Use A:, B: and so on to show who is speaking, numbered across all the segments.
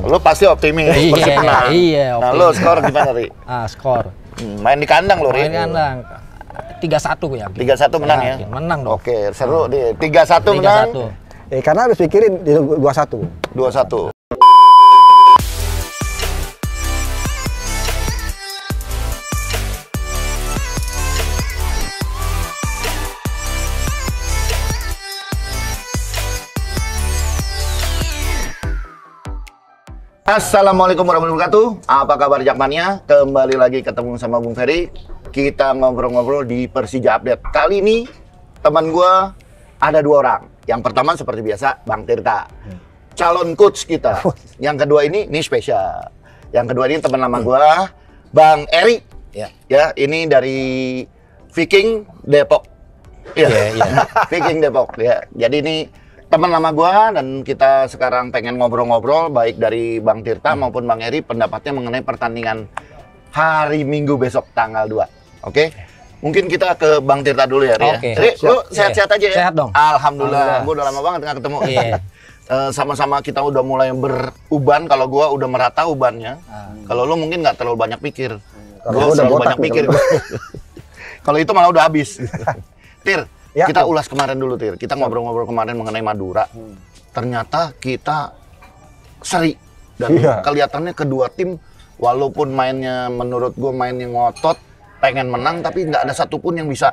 A: Lu pasti optimis. Persib menang.
B: Iya.
A: Nah, lu skor gimana, Ri?
B: Skor.
A: Main di kandang lo, Ri.
B: Main di kandang. 3-1 gue yakin.
A: 3-1 menang ya?
B: Menang dong.
A: Oke, seru deh. 3-1 menang.
C: Karena harus pikirin 2-1.
A: 2-1. Assalamualaikum warahmatullahi wabarakatuh. Apa kabar Jakmania? Kembali lagi ketemu sama Bung Ferry. Kita ngobrol-ngobrol di Persija Update. Kali ini teman gua ada 2 orang. Yang pertama seperti biasa Bang Tirta, calon coach kita. Yang kedua ini spesial. Yang kedua ini teman lama gua, Bang Eri. Ya, ini dari Viking Depok. Iya. Viking Depok ya. Jadi ini teman lama gua dan kita sekarang pengen ngobrol-ngobrol baik dari Bang Tirta maupun Bang Eri pendapatnya mengenai pertandingan hari Minggu besok tanggal 2. Oke? Mungkin kita ke Bang Tirta dulu ya, Ri.
B: Oke.
A: Ri, lu sehat-sehat aja ya?
B: Sehat dong.
A: Alhamdulillah. Gua udah lama banget nggak ketemu.
B: Iya.
A: Sama-sama kita udah mulai beruban, kalau gua udah merata ubannya. Kalau lu mungkin nggak terlalu banyak pikir. Gua
C: udah
A: terlalu
C: botak
A: banyak
C: nih,
A: pikir. Kalau itu malah udah habis. Tir,
C: Ya,
A: kita ulas kemarin dulu, Tir. Kita ngobrol-ngobrol kemarin mengenai Madura. Ternyata kita seri. Dan kelihatannya kedua tim, walaupun mainnya menurut gue mainnya ngotot, pengen menang, tapi nggak ada satupun yang bisa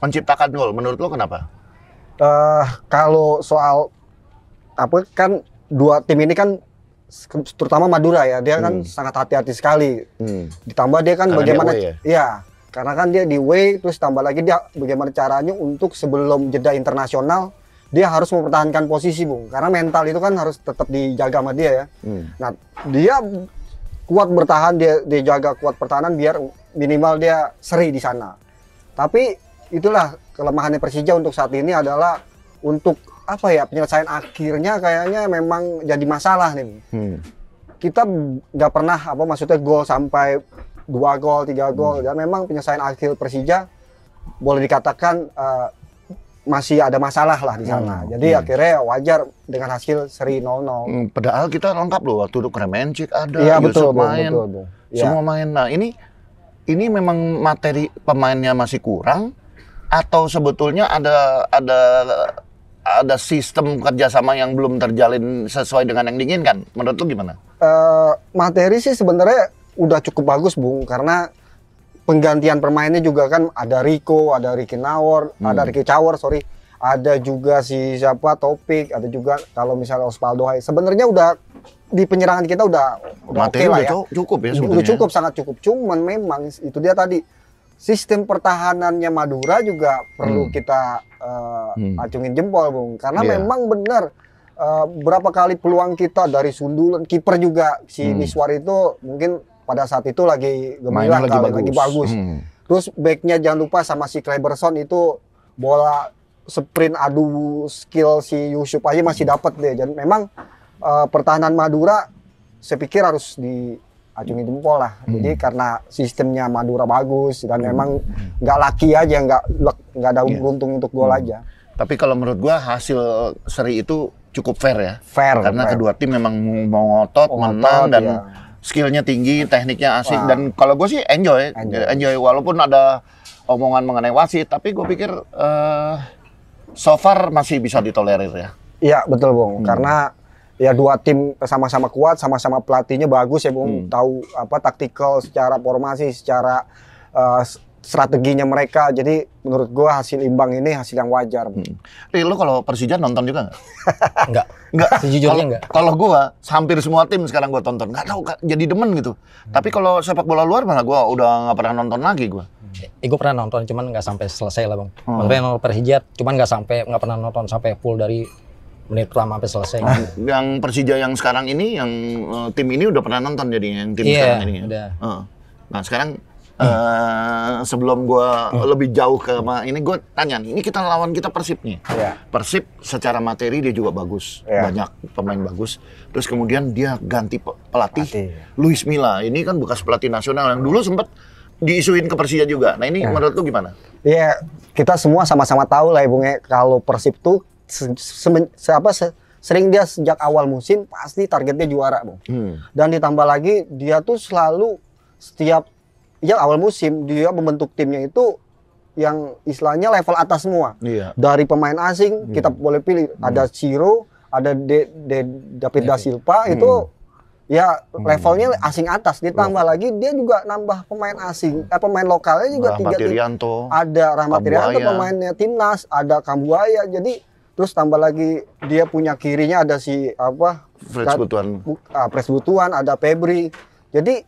A: menciptakan gol. Menurut lo kenapa?
C: Kalau soal apa kan dua tim ini kan terutama Madura ya, dia kan sangat hati-hati sekali. Ditambah dia kan
A: karena
C: bagaimana
A: dia away,
C: ya? Karena kan dia di way, terus tambah lagi dia bagaimana caranya untuk sebelum jeda internasional dia harus mempertahankan posisi, Bung. Karena mental itu kan harus tetap dijaga sama dia ya. Nah, dia kuat bertahan, dia jaga kuat pertahanan biar minimal dia seri di sana. Tapi itulah kelemahannya Persija untuk saat ini adalah untuk apa ya, penyelesaian akhirnya kayaknya memang jadi masalah nih. Kita nggak pernah maksudnya gol sampai 2 gol, 3 gol, dan memang penyelesaian akhir Persija boleh dikatakan masih ada masalah lah di sana. Jadi akhirnya wajar dengan hasil seri 0-0.
A: Padahal kita lengkap loh, waktu itu Kremencik ada,
C: Iya,
A: Yusuf
C: betul,
A: main,
C: betul.
A: semua main. Nah ini memang materi pemainnya masih kurang, atau sebetulnya ada sistem kerjasama yang belum terjalin sesuai dengan yang diinginkan? Menurut lu gimana?
C: Materi sih sebenarnya udah cukup bagus, Bung, karena penggantian pemainnya juga kan ada Rico, ada Ricky Cawor, ada juga si siapa, Topik, ada juga kalau misalnya Osvaldo Hai. Sebenarnya udah di penyerangan kita udah
A: materi
C: oke lah ya.
A: Cukup ya sebetulnya.
C: Udah cukup, sangat cukup. Cuman memang itu dia tadi, sistem pertahanannya Madura juga perlu kita acungin jempol, Bung, karena memang benar berapa kali peluang kita dari sundulan, kiper juga si Miswar itu mungkin pada saat itu lagi gemilang, lagi bagus. Terus backnya jangan lupa sama si Kleberson itu bola sprint adu skill si Yusuf aja masih dapat deh. Dan memang pertahanan Madura saya pikir harus diacungin jempol lah. Jadi karena sistemnya Madura bagus dan memang nggak laki aja, nggak ada beruntung untuk gol aja.
A: Tapi kalau menurut gua hasil seri itu cukup fair ya. Karena kedua tim memang mau ngotot, menang dan skillnya tinggi, tekniknya asik, dan kalau gue sih enjoy walaupun ada omongan mengenai wasit, tapi gue pikir so far masih bisa ditolerir ya. Iya
C: betul, Bung, karena ya dua tim sama-sama kuat, sama-sama pelatihnya bagus ya, Bung, tahu taktikal secara formasi, secara strateginya mereka. Jadi menurut gue hasil imbang ini hasil yang wajar.
A: Lu kalau Persija nonton juga nggak? Enggak.
B: Sejujurnya enggak.
A: Kalau gue hampir semua tim sekarang gue tonton. Nggak tahu, jadi demen gitu. Tapi kalau sepak bola luar malah gue udah nggak pernah nonton lagi gue.
B: Gue pernah nonton, cuman nggak sampai selesai lah, Bang. Maksudnya nonton Persija, cuman nggak pernah nonton sampai full dari menit pertama sampai selesai.
A: Yang Persija yang sekarang ini, yang tim ini udah pernah nonton jadinya, yang tim sekarang ini.
B: Udah.
A: Nah sekarang sebelum gue lebih jauh ke ini, gue tanya nih, ini kita Persib nih. Persib secara materi dia juga bagus, banyak pemain bagus. Terus kemudian dia ganti pelatih, Luis Milla. Ini kan bekas pelatih nasional yang dulu sempat diisuin ke Persija juga. Nah ini menurut lu gimana?
C: Iya, kita semua sama-sama tahu lah ya, Bung, kalau Persib tuh sering dia sejak awal musim pasti targetnya juara, Bung. Dan ditambah lagi dia tuh selalu setiap awal musim dia membentuk timnya itu yang istilahnya level atas semua.
A: Iya.
C: Dari pemain asing kita boleh pilih ada Ciro, ada David da Silva itu ya levelnya asing atas. Ditambah lagi dia juga nambah pemain asing, pemain lokalnya juga
A: Rahmat Irianto.
C: Ada Rahmat Irianto pemainnya timnas, ada Kambuaya. Jadi terus tambah lagi dia punya kirinya ada si Pres Butuan, ada Febri. Jadi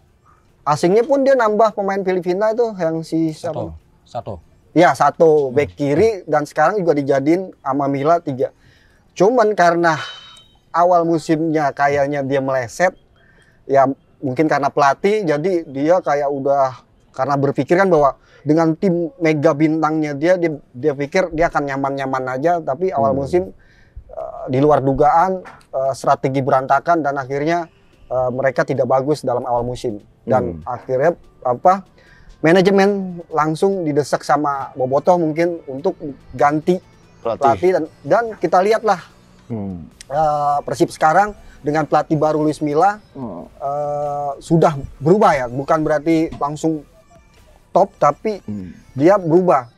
C: asingnya pun dia nambah pemain Filipina itu yang si siapa?
B: Satu.
C: Ya, satu back kiri dan sekarang juga dijadiin sama Mila 3. Cuman karena awal musimnya kayaknya dia meleset, ya mungkin karena pelatih, jadi dia kayak udah karena berpikir kan bahwa dengan tim mega bintangnya dia pikir dia akan nyaman-nyaman aja, tapi awal musim di luar dugaan strategi berantakan dan akhirnya mereka tidak bagus dalam awal musim dan akhirnya manajemen langsung didesak sama Bobotoh mungkin untuk ganti pelatih dan kita lihatlah Persib sekarang dengan pelatih baru Luis Milla sudah berubah ya, bukan berarti langsung top tapi dia berubah.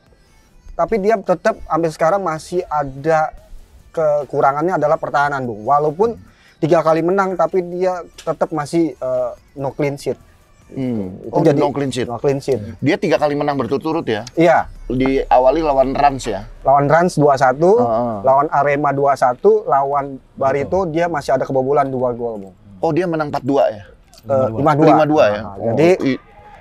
C: Tapi dia tetap sampai sekarang masih ada kekurangannya adalah pertahanan, Bung. Walaupun 3 kali menang tapi dia tetap masih no clean sheet. Itu jadi
A: no clean sheet.
C: No clean sheet.
A: Dia 3 kali menang berturut-turut ya?
C: Iya.
A: Diawali lawan Rans ya?
C: Lawan Rans 2-1, lawan Arema 2-1, lawan Barito dia masih ada kebobolan 2 gol, Bung.
A: Oh, dia menang 4-2 ya?
C: 5-2
A: ya?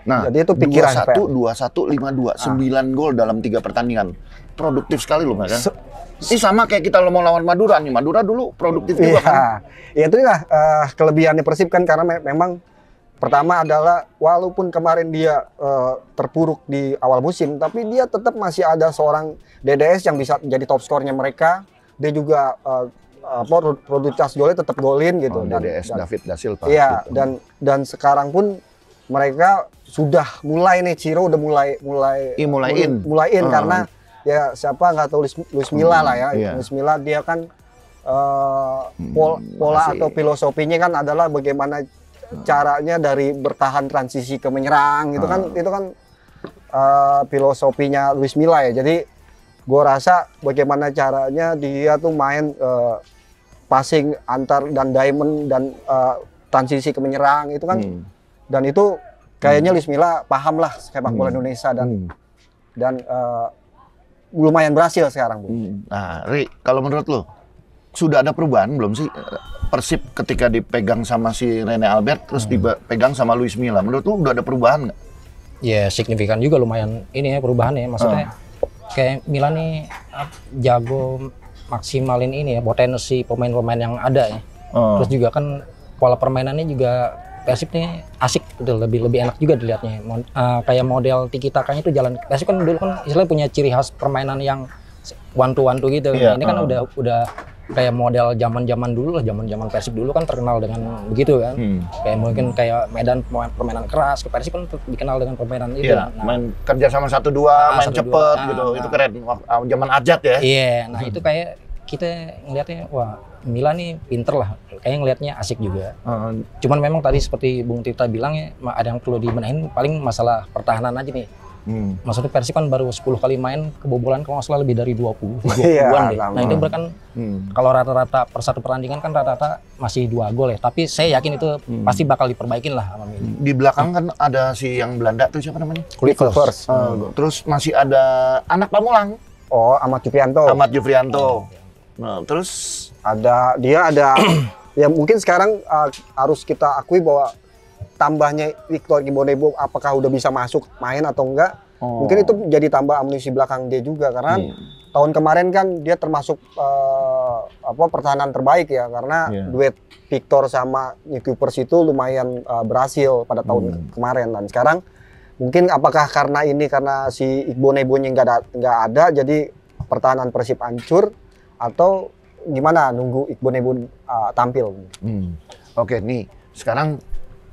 C: Jadi itu pikiran
A: 2-1, 2-1, 5-2, 9 gol dalam 3 pertandingan. Produktif sekali loh, Mas. Ini sama kayak kita mau lawan Madura nih. Madura dulu produktif juga kan?
C: Ya itu lah kelebihannya Persib kan karena memang pertama adalah walaupun kemarin dia terpuruk di awal musim, tapi dia tetap masih ada seorang DDS yang bisa jadi top skornya mereka. Dia juga produktivitas golnya tetap golin gitu.
A: DDS David da Silva.
C: Iya, dan sekarang pun mereka sudah mulai nih, Ciro udah mulaiin karena ya siapa nggak tahu Luis Milla lah ya.
A: Iya.
C: Luis Milla dia kan pola atau filosofinya kan adalah bagaimana caranya dari bertahan transisi ke menyerang itu kan filosofinya Luis Milla ya. Jadi gue rasa bagaimana caranya dia tuh main passing antar dan diamond dan transisi ke menyerang itu kan dan itu kayaknya Luis Milla paham lah sepak bola Indonesia dan lumayan berhasil sekarang, Bu.
A: Nah, Ri, kalau menurut lo sudah ada perubahan belum sih Persib ketika dipegang sama si Rene Albert terus dipegang sama Luis Milla? Menurut lo udah ada perubahan nggak?
B: Ya signifikan juga lumayan ini ya perubahannya. Maksudnya kayak Milla nih jago maksimalin ini ya potensi pemain-pemain yang ada ya. Terus juga kan pola permainannya juga Persib nih asik gitu, lebih enak juga dilihatnya. Kayak model tiki takanya itu jalan. Persib kan dulu kan istilahnya punya ciri khas permainan yang one to gitu.
A: Iya,
B: Ini kan udah kayak model zaman dulu lah, zaman Persib dulu kan terkenal dengan begitu kan. Kayak mungkin kayak medan permainan keras, Persib kan dikenal dengan permainan itu.
A: Iya, main kerja sama 1-2, main cepet gitu. Itu keren. Zaman Ajat ya.
B: Iya, nah itu kayak kita ngelihatnya wah Milla nih pinter lah, kayaknya ngelihatnya asik juga. Cuman memang tadi seperti Bung Tirta bilang ya, ada yang perlu dibenahin paling masalah pertahanan aja nih. Maksudnya Persib kan baru 10 kali main kebobolan kalau nggak salah lebih dari 20-an deh. Nah itu kan kalau rata-rata per satu pertandingan kan rata-rata masih 2 gol ya. Tapi saya yakin itu pasti bakal diperbaikin lah sama Milla.
A: Di belakang kan ada si yang Belanda tuh siapa namanya?
C: Clippers.
A: Terus masih ada anak Pamulang.
C: Oh, Ahmad Jufrianto.
A: Nah, terus
C: ada ya mungkin sekarang harus kita akui bahwa tambahnya Victor Igbonebo apakah udah bisa masuk main atau enggak. Mungkin itu jadi tambah amunisi belakang dia juga karena tahun kemarin kan dia termasuk pertahanan terbaik ya karena duet Victor sama Newcopers itu lumayan berhasil pada tahun kemarin dan sekarang mungkin apakah karena si Igbonebo-nya nggak ada jadi pertahanan Persib hancur atau gimana nunggu Igbonebo tampil.
A: Oke, nih sekarang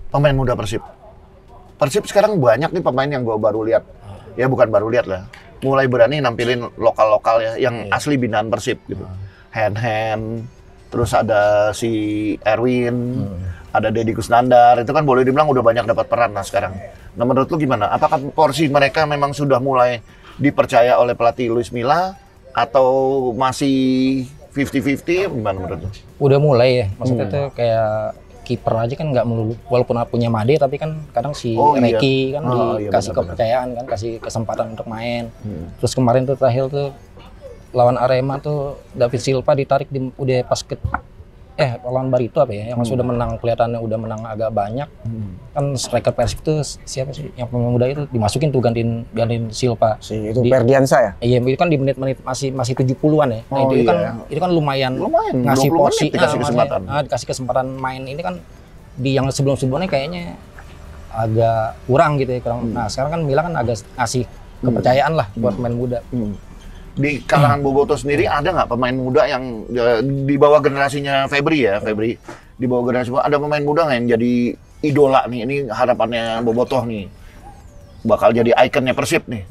A: pemain muda Persib sekarang banyak nih pemain yang gue baru lihat. Ya bukan baru lihat lah. Mulai berani nampilin lokal-lokal ya yang asli binaan Persib gitu. Hand terus ada si Erwin, ada Deddy Kusnandar, itu kan boleh dibilang udah banyak dapat peran lah sekarang. Nah menurut lu gimana? Apakah porsi mereka memang sudah mulai dipercaya oleh pelatih Luis Milla atau masih 50-50? Gimana menurut lu?
B: Udah mulai ya, maksudnya tuh kayak kiper aja kan nggak melulu, walaupun punya Made tapi kan kadang si Reki kan dikasih kepercayaan kan, kasih kesempatan untuk main. Terus kemarin tuh terakhir tuh lawan Arema tuh David Silva ditarik udah pas lawan Barito apa ya, yang sudah menang, kelihatannya udah menang agak banyak. Kan striker Persib itu siapa sih yang pemain muda itu dimasukin tuh gantiin Silva.
C: Itu Ferdiansa ya?
B: Iya, itu kan di menit-menit masih 70-an ya. Nah, itu kan lumayan ngasih porsi, dikasih kesempatan main. Ini kan di yang sebelum-sebelumnya kayaknya agak kurang gitu ya, kurang. Nah, sekarang kan Milla kan agak ngasih kepercayaan lah buat pemain muda.
A: Di kalangan Boboto sendiri ada nggak pemain muda yang di bawah generasinya Febri ya, Febri di bawah generasi, ada pemain muda nggak yang jadi idola nih? Ini harapannya Bobotoh nih, bakal jadi ikonnya Persib nih.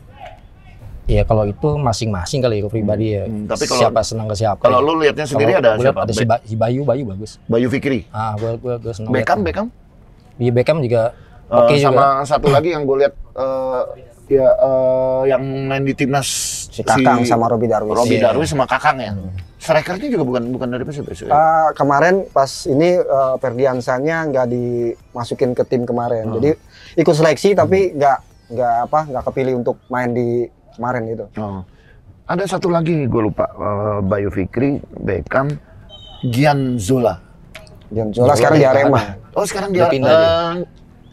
B: Iya, kalau itu masing-masing kali ya pribadi ya.
A: Tapi kalau
B: siapa senang ke siapa.
A: Kalau lu lihatnya sendiri ada siapa?
B: Ada si Bayu bagus.
A: Bayu Fikri.
B: Gue senang.
A: Beckham.
B: Iya, Beckham juga oke
A: sama
B: juga.
A: satu lagi yang gue lihat yang main di timnas
C: si Kakang sama Robi Darwis
A: sama Kakang ya. Strikernya juga bukan dari Persib.
C: Kemarin pas ini Ferdiansanya nggak dimasukin ke tim kemarin. Jadi ikut seleksi tapi nggak kepilih untuk main di kemarin itu.
A: Ada satu lagi gue lupa, Bayu Fikri, Beckham, Gianzola
C: sekarang di Arema.
A: Oh sekarang dia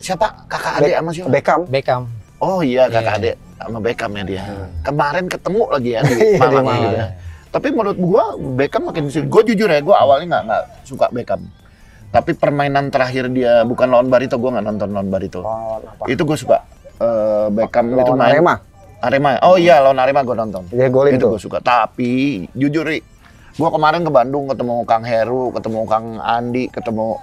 A: siapa? Kakak adik sama siapa?
B: Beckham.
A: Oh iya, kakak adik sama Beckham ya dia. Kemarin ketemu lagi ya di Malang gitu ya. Tapi menurut gua Beckham makin gue jujur ya, gua awalnya nggak suka Beckham. Tapi permainan terakhir dia bukan lawan Barito, gua nggak nonton lawan Barito. Itu gue suka. Beckham itu main Arema. Oh iya, lawan Arema gua nonton.
C: Dia golin
A: itu gua suka. Tapi jujur nih, gua kemarin ke Bandung ketemu Kang Heru, ketemu Kang Andi, ketemu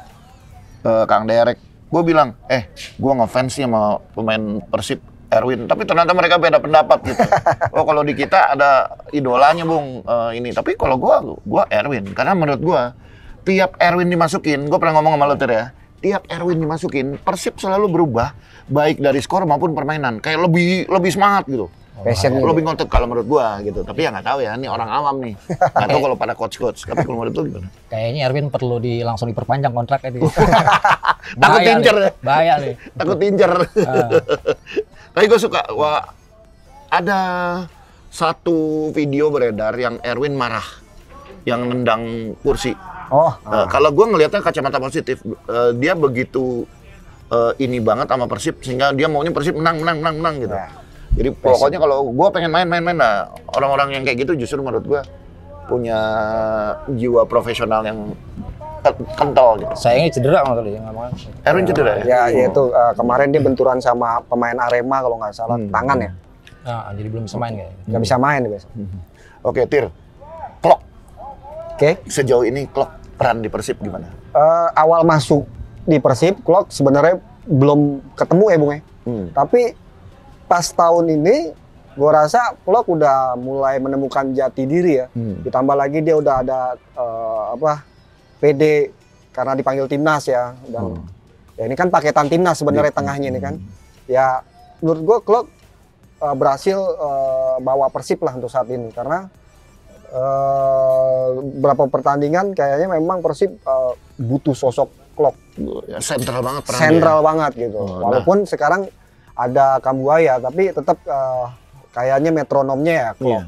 A: Kang Derek. Gue bilang, gue ngefans sih sama pemain Persib, Erwin. Tapi ternyata mereka beda pendapat gitu. Oh kalau di kita ada idolanya Bung, ini. Tapi kalau gue Erwin. Karena menurut gue, tiap Erwin dimasukin, gue pernah ngomong sama lo ya, tiap Erwin dimasukin, Persib selalu berubah, baik dari skor maupun permainan. Kayak lebih semangat gitu. Lebih ngotot kalau menurut gua gitu. Tapi ya nggak tahu ya, ini orang awam nih. Nggak tahu kalau pada coach. Tapi kalau menurut lu gimana?
B: Kayaknya Erwin perlu langsung diperpanjang kontraknya itu.
A: Takut tincer.
B: Bahaya nih.
A: Takut tincer. Tapi gua suka, ada satu video beredar yang Erwin marah, yang nendang kursi. Kalau gua ngelihatnya kacamata positif, dia begitu ini banget sama Persib sehingga dia maunya Persib menang gitu. Jadi pokoknya kalau gue pengen main, nah orang-orang yang kayak gitu justru menurut gue punya jiwa profesional yang kental gitu.
B: Sayangnya cedera kali ya, nggak mau.
A: Erwin cedera
C: ya? Ya itu kemarin dia benturan sama pemain Arema kalau nggak salah, tangan ya.
B: Nah, jadi belum bisa main kayaknya.
C: Nggak bisa main biasa.
A: Oke, Tir. Klok.
C: Oke.
A: Sejauh ini Klok peran di Persib gimana?
C: Awal masuk di Persib, Klok sebenarnya belum ketemu ya Bung ya. Tapi pas tahun ini, gue rasa Klok udah mulai menemukan jati diri ya. Ditambah lagi dia udah ada PD karena dipanggil timnas ya. Dan ya ini kan paketan timnas sebenarnya tengahnya ini kan. Ya menurut gue Klok berhasil bawa Persib lah untuk saat ini karena beberapa pertandingan kayaknya memang Persib butuh sosok Klok.
A: Sentral banget perannya.
C: Sentral banget gitu. Walaupun sekarang ada Kambuaya, tapi tetap kayaknya metronomnya ya Klok.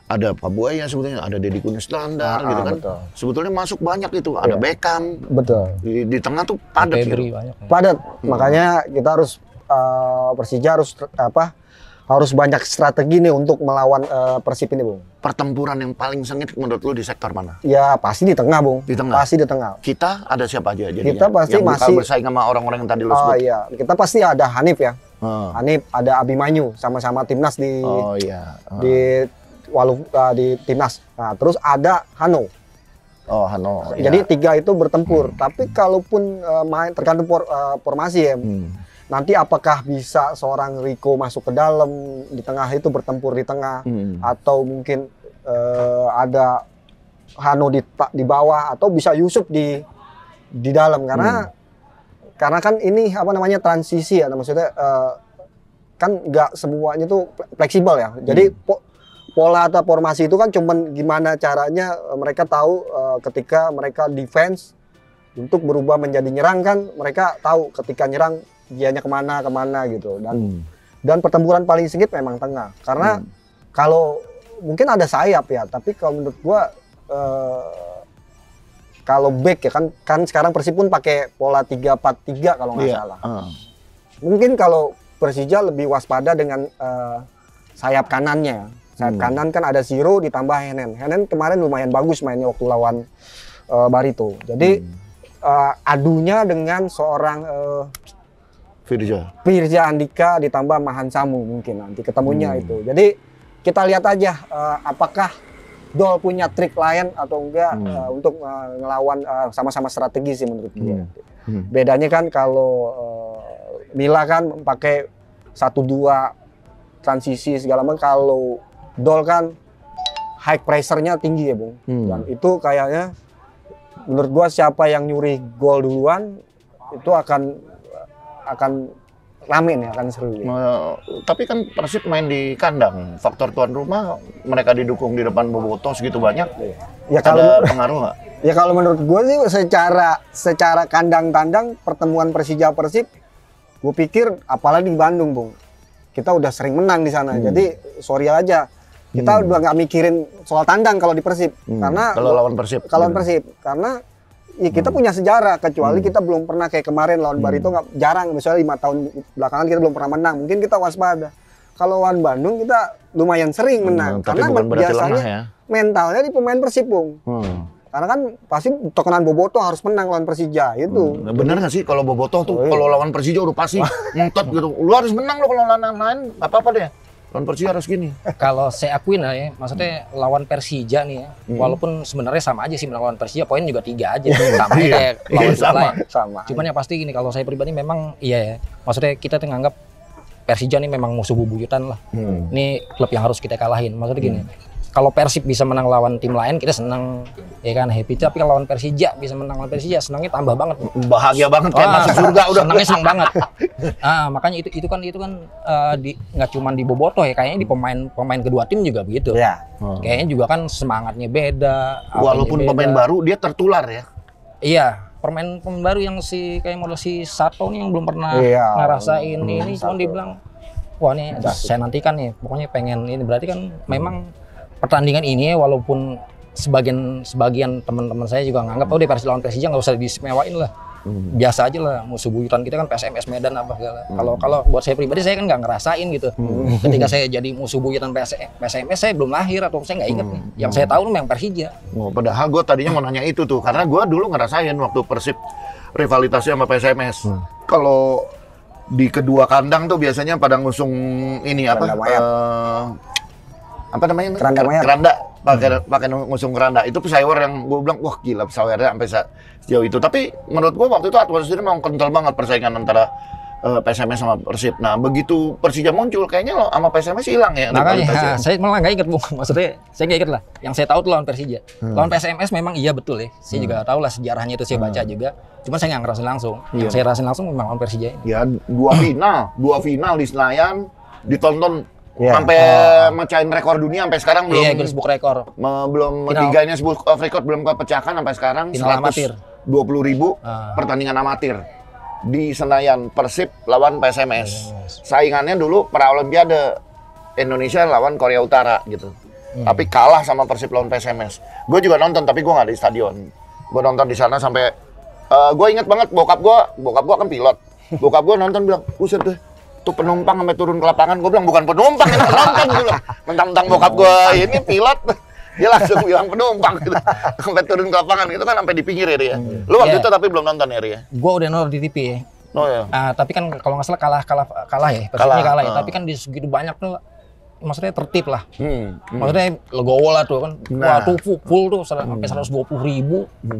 A: Ada Pabuaya sebetulnya, ada Deddy Kusnandar gitu kan.
C: Betul.
A: Sebetulnya masuk banyak itu, ada Beckham.
C: Betul.
A: Di tengah tuh padat gitu.
C: Padat. Makanya kita harus Persija harus banyak strategi nih untuk melawan Persib ini, Bung.
A: Pertempuran yang paling sengit menurut lu di sektor mana?
C: Ya pasti di tengah, Bung.
A: Di tengah?
C: Pasti di tengah.
A: Kita ada siapa aja jadinya?
C: Kita pasti
A: yang
C: masih
A: bersaing sama orang-orang yang tadi lu sebut?
C: Iya, kita pasti ada Hanif ya. Hanif, ada Abimanyu, sama-sama timnas di di timnas. Nah, terus ada Hano.
A: Hano.
C: Jadi tiga itu bertempur. Tapi kalaupun main tergantung formasi ya. Nanti apakah bisa seorang Rico masuk ke dalam di tengah itu bertempur di tengah atau mungkin ada Hano di bawah atau bisa Yusuf di dalam karena kan ini apa namanya transisi ya, maksudnya kan nggak semuanya tuh fleksibel ya. Jadi pola atau formasi itu kan cuman gimana caranya mereka tahu ketika mereka defense untuk berubah menjadi nyerang, kan mereka tahu ketika nyerang dianya kemana gitu. Dan pertempuran paling sengit memang tengah, karena kalau mungkin ada sayap ya, tapi kalau menurut gua kalau back ya kan sekarang Persib pun pakai pola 3-4-3 kalau nggak salah. Mungkin kalau Persija lebih waspada dengan sayap kanannya. Sayap kanan kan ada Siro ditambah Henen. Henen kemarin lumayan bagus mainnya waktu lawan Barito. Jadi adunya dengan seorang Firja Andika ditambah Mahan Samu mungkin nanti ketemunya itu. Jadi kita lihat aja apakah Dol punya trik lain atau enggak untuk ngelawan, sama-sama strategi sih menurut gue. Bedanya kan kalau Mila kan pakai 1-2 transisi segala macam, kalau Dol kan high pressure-nya tinggi ya Bung. Dan itu kayaknya menurut gua siapa yang nyuri gol duluan itu akan rame nih, akan seru ya.
A: Tapi kan Persib main di kandang, faktor tuan rumah mereka didukung di depan bobotoh segitu banyak. Ya kalau ada pengaruh nggak?
C: Ya kalau menurut gue sih secara kandang-tandang pertemuan Persija Persib, gue pikir apalagi di Bandung Bung, kita udah sering menang di sana. Jadi sorry aja, kita udah nggak mikirin soal tandang kalau di Persib, karena
A: kalau lawan Persib,
C: karena ya kita punya sejarah, kecuali kita belum pernah kayak kemarin lawan Barito, jarang, misalnya 5 tahun belakangan kita belum pernah menang, mungkin kita waspada. Kalau lawan Bandung kita lumayan sering menang, karena biasanya mentalnya di pemain Persib Bung. Karena kan pasti tekanan bobotoh harus menang lawan Persija itu.
A: Bener nggak sih kalau bobotoh tuh kalau lawan Persija udah pasti ngotot gitu. Lu harus menang lo kalau lawan apa-apa deh. Lawan Persija harus gini.
B: Kalau saya akuin lah ya, maksudnya lawan Persija nih ya, walaupun sebenarnya sama aja sih lawan Persija, poin juga 3 aja, sama kayak lawan
C: sama.
B: Cuman yang pasti gini, kalau saya pribadi memang iya ya, maksudnya kita tuh nganggap Persija nih memang musuh bubuyutan lah. Ini klub yang harus kita kalahin. Maksudnya gini, kalau Persib bisa menang lawan tim lain kita senang, ya kan, happy. Tapi kalau lawan Persija bisa menang lawan Persija, senangnya tambah banget.
A: Bahagia banget kayak masuk surga udah.
B: Senang banget. Makanya itu kan nggak cuma di bobotoh ya, kayaknya di pemain kedua tim juga begitu.
C: Ya.
B: Kayaknya juga kan semangatnya beda.
A: Walaupun pemain baru dia tertular ya.
B: Iya, pemain baru yang kayak model si Sato nih yang belum pernah ngerasain ini, cuma dibilang, wah nih saya nantikan nih, pokoknya pengen ini. Berarti kan memang pertandingan ini walaupun sebagian teman-teman saya juga nganggap oh di Persija lawan Persija nggak usah disemewain lah, biasa aja lah, musuh buyutan kita kan PSMS Medan apa segala. Kalau buat saya pribadi saya kan nggak ngerasain gitu. Ketika saya jadi musuh buyutan PSMS saya belum lahir atau saya nggak inget nih. Yang saya tahu memang Persija.
A: Padahal gue tadinya mau nanya itu tuh, karena gue dulu ngerasain waktu Persib rivalitasnya sama PSMS. Kalau di kedua kandang tuh biasanya pada ngusung ini apa namanya? Keranda. Pakai ngusung keranda. Itu pesawer yang gue bilang, wah gila pesawernya sampai sejauh itu. Tapi menurut gue waktu itu atmosfernya memang kental banget persaingan antara PSMS sama Persib. Nah begitu Persija muncul, kayaknya lo sama PSMS hilang ya.
B: Makanya saya malah nggak inget Bung. Maksudnya saya nggak inget lah. Yang saya tahu tuh lawan Persija. Lawan PSMS memang iya betul ya. Saya juga tahu lah sejarahnya itu, saya baca juga. Cuman saya nggak ngerasain langsung. Yang saya rasain langsung memang lawan Persija.
A: Ya dua final di Senayan ditonton. Sampai mecahin rekor dunia sampai sekarang belum.
B: Iya, Guinness Book rekor.
A: Belum tiganya Book of Record belum kepecahkan sampai sekarang. 120.000 pertandingan amatir di Senayan, Persib lawan PSMS. Saingannya dulu pra Olimpiade Indonesia lawan Korea Utara gitu. Tapi kalah sama Persib lawan PSMS. Gue juga nonton tapi gue nggak di stadion. Gue nonton di sana sampai gue inget banget bokap gue kan pilot. Bokap gue nonton bilang, "Buset deh. Tuh penumpang sampai turun ke lapangan." Gue bilang bukan penumpang yang nonton dulu. Mentang-mentang bokap gue ini pilot, dia langsung bilang penumpang gitu. Sampai turun ke lapangan itu kan sampai di pinggir ya dia. Lu waktu itu tapi belum nonton ya Ria?
B: Gue udah nonton di TV ya.
A: Oh ya.
B: Tapi kan kalau nggak salah kalah ya. Persibnya kalah ya. Tapi kan di segitu banyak tuh, maksudnya tertib lah. Maksudnya legowo lah tuh kan. Wah tuh full tuh sampai 120.000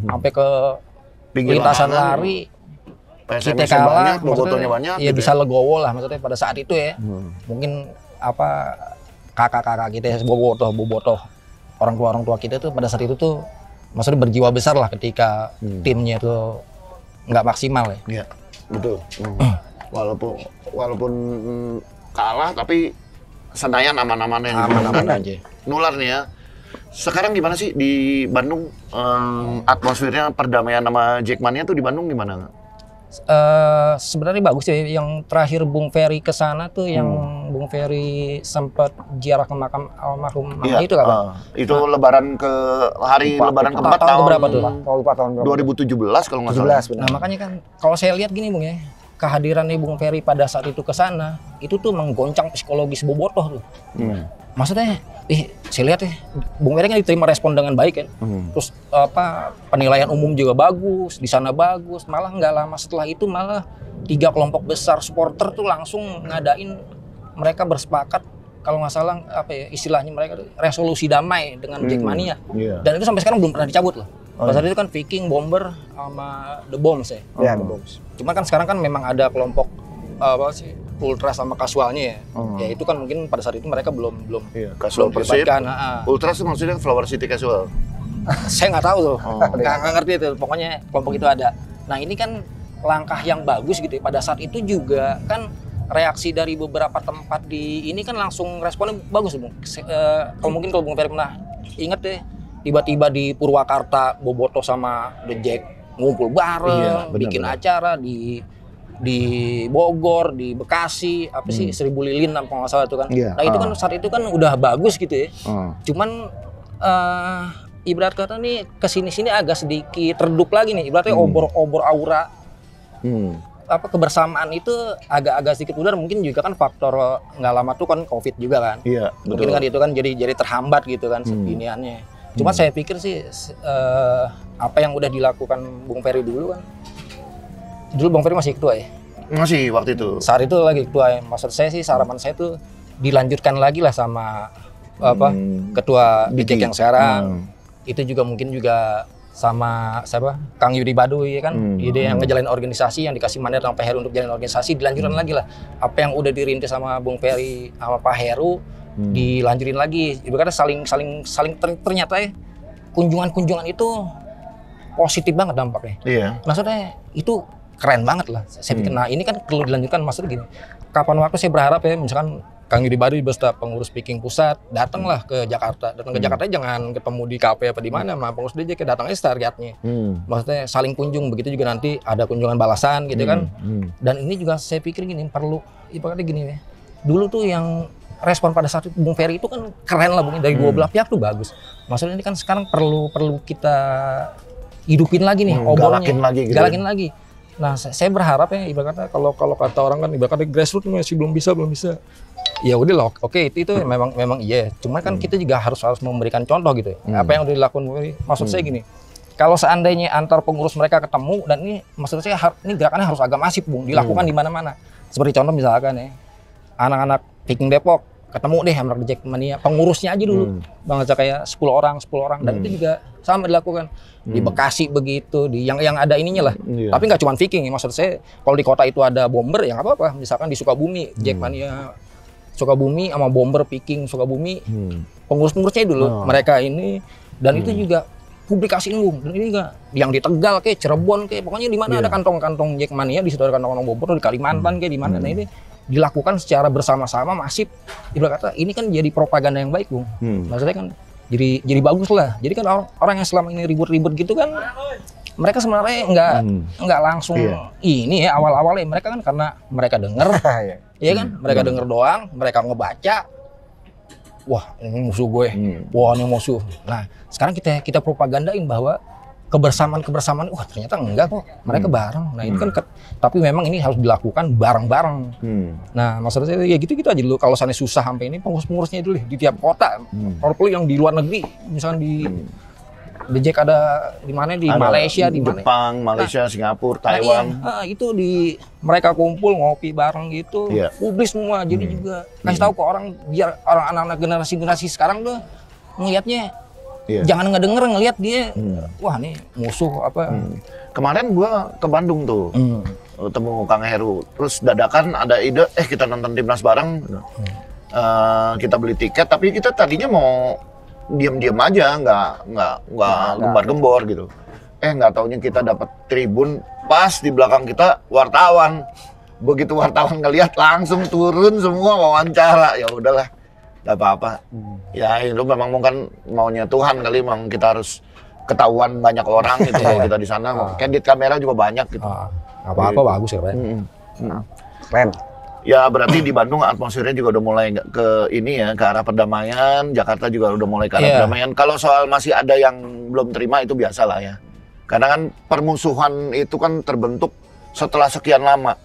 B: sampai ke lintasan lari.
A: PSMS
B: kita kalah,
A: banyak, bobotohnya banyak.
B: Iya
A: gitu
B: bisa legowo lah maksudnya pada saat itu ya. Mungkin kakak-kakak kita ya, bobotoh orang tua kita tuh pada saat itu tuh maksudnya berjiwa besar lah ketika timnya itu nggak maksimal ya.
A: Iya, betul. Walaupun kalah tapi Senayan aman-aman
B: aja.
A: Nular nih ya. Sekarang gimana sih di Bandung atmosfernya perdamaian sama Jackmania tuh di Bandung gimana?
B: Sebenarnya bagus ya. Yang terakhir Bung Ferry ke sana tuh yang Bung Ferry sempat ziarah ke makam almarhum mama itu kan?
A: Itu lebaran ke hari lebaran keempat tahun
B: berapa tuh?
C: Tahun berapa?
A: 2017 kalau nggak salah.
B: Nah makanya kan kalau saya lihat gini Bung ya, kehadiran Bung Ferry pada saat itu ke sana itu tuh menggoncang psikologis bobotoh tuh. Maksudnya, saya lihat ya, Bung Ferry kan diterima respon dengan baik kan. Terus penilaian umum juga bagus, di sana bagus. Malah nggak lama setelah itu malah 3 kelompok besar supporter tuh langsung ngadain, mereka bersepakat kalau nggak salah istilahnya mereka resolusi damai dengan Jackmania. Dan itu sampai sekarang belum pernah dicabut loh. Pas itu kan Viking, Bomber, sama The Bombs ya.
C: Iya, The Bombs.
B: Cuma kan sekarang kan memang ada kelompok ultras sama kasualnya ya. Ya itu kan mungkin pada saat itu mereka belum
A: Casual Persib.
B: Nah,
A: Ultras itu maksudnya Flower City Casual.
B: saya nggak tahu tuh, nggak ngerti itu. Pokoknya kelompok itu ada. Nah ini kan langkah yang bagus gitu ya. Pada saat itu juga kan reaksi dari beberapa tempat di ini kan langsung responnya bagus Bung. Kalau Bung Ferry pernah inget deh, tiba-tiba di Purwakarta Bobotoh sama The Jack ngumpul bareng, bikin acara di Bogor, di Bekasi, Seribu Lilin apa nggak salah itu kan. Nah itu kan saat itu kan udah bagus gitu ya. Cuman ibarat kata nih kesini-sini agak sedikit redup lagi nih. Ibaratnya obor aura. Kebersamaan itu agak sedikit pudar. Mungkin juga kan faktor nggak lama tuh kan COVID juga kan. Iya, betul. Mungkin kan itu kan jadi terhambat gitu kan seginiannya. Cuma saya pikir sih apa yang udah dilakukan Bung Ferry dulu kan. Dulu Bung Ferry masih ketua ya?
A: Masih waktu itu.
B: Saat itu lagi ketua ya. Maksud saya sih harapan saya tuh dilanjutkan lagi lah sama ketua Jack yang sekarang. Itu juga mungkin juga sama siapa? Kang Yudi Baduy ya kan. Ide yang ngejalanin organisasi yang dikasih mandat sama Pak Heru untuk jalanin organisasi dilanjutkan lagi lah. Apa yang udah dirintis sama Bung Ferry sama Pak Heru dilanjutin lagi. Ibaratnya saling ternyata ya kunjungan itu positif banget dampaknya. Iya. Maksudnya itu keren banget lah. Saya pikir, nah ini kan perlu dilanjutkan. Maksudnya gini, kapan waktu saya berharap ya, misalkan Kang Yudi Baduy beserta pengurus Viking pusat datanglah ke Jakarta. Datang ke Jakarta jangan ketemu di kafe apa di mana, mah pengurus DJ datangnya targetnya. Maksudnya saling kunjung, begitu juga nanti ada kunjungan balasan gitu kan. Dan ini juga saya pikir gini, perlu ibaratnya gini ya. Dulu tuh yang respon pada saat itu Bung Ferry itu kan keren lah Bung, dari dua belah pihak tuh bagus. Maksudnya ini kan sekarang perlu kita hidupin lagi nih obornya. Galakin lagi. Nah, saya berharap ya ibaratnya kalau kata orang kan ibaratnya grassroots masih belum bisa. Ya udah loh, oke itu memang iya. Cuma kan kita juga harus memberikan contoh gitu ya. Apa yang udah dilakukan maksud saya gini. Kalau seandainya antar pengurus mereka ketemu dan ini maksud saya ini gerakannya harus agak masif Bung, dilakukan di mana-mana. Seperti contoh misalkan ya. Anak-anak Viking Depok ketemu deh sama Jackmania, pengurusnya aja dulu. Bang kayak 10 orang dan itu juga sama dilakukan. Di Bekasi begitu, di yang ada ininya lah. Tapi nggak cuma Viking, maksud saya kalau di kota itu ada Bomber ya nggak apa-apa. Misalkan di Sukabumi, Jackmania Sukabumi sama Bomber Viking Sukabumi, pengurus-pengurusnya dulu mereka ini, dan itu juga publikasiin Bung. Dan ini juga yang di Tegal kayak Cirebon kayak pokoknya di mana ada kantong-kantong Jackmania, di situ ada kantong-kantong Bomber, di Kalimantan kayak di mana. Nah ini dilakukan secara bersama-sama masif. Ibarat kata ini kan jadi propaganda yang baik Bung. Maksudnya kan jadi bagus lah. Jadi kan orang yang selama ini ribut-ribut gitu kan mereka sebenarnya nggak langsung ini ya awal-awalnya mereka kan karena mereka dengar ya kan mereka dengar doang, mereka ngebaca wah ini musuh gue, wah ini musuh. Nah sekarang kita propagandain bahwa kebersamaan wah ternyata enggak kok, mereka bareng. Nah itu kan tapi memang ini harus dilakukan bareng-bareng. Nah maksudnya ya gitu-gitu aja dulu. Kalau sana susah sampai ini pengurus-pengurusnya dulu di tiap kota. Kalau perlu yang di luar negeri, misalnya di Jack ada di mana di Malaysia, di mana?
A: Jepang, Malaysia, Singapura, Taiwan.
B: Itu mereka kumpul ngopi bareng gitu, publis semua. Jadi juga kasih tahu ke orang biar orang anak-anak generasi sekarang tuh ngelihatnya jangan ngedenger ngelihat dia, wah nih musuh apa.
A: Kemarin gua ke Bandung tuh, ketemu Kang Heru. Terus dadakan ada ide, kita nonton timnas bareng. Kita beli tiket, tapi kita tadinya mau diam-diam aja, nggak gembar-gembor gitu. Nggak taunya kita dapat tribun pas di belakang kita wartawan. Begitu wartawan ngelihat langsung turun semua wawancara. Ya udahlah, nggak apa-apa. Ya itu memang mungkin maunya Tuhan kali, memang kita harus ketahuan banyak orang gitu kalau kita di sana. Candid kamera juga banyak gitu.
B: Apa-apa bagus ya, Pak.
C: Keren.
A: Ya berarti di Bandung atmosfernya juga udah mulai ke ini ya, ke arah perdamaian. Jakarta juga udah mulai ke arah perdamaian. Kalau soal masih ada yang belum terima itu biasa lah ya. Karena kan permusuhan itu kan terbentuk setelah sekian lama.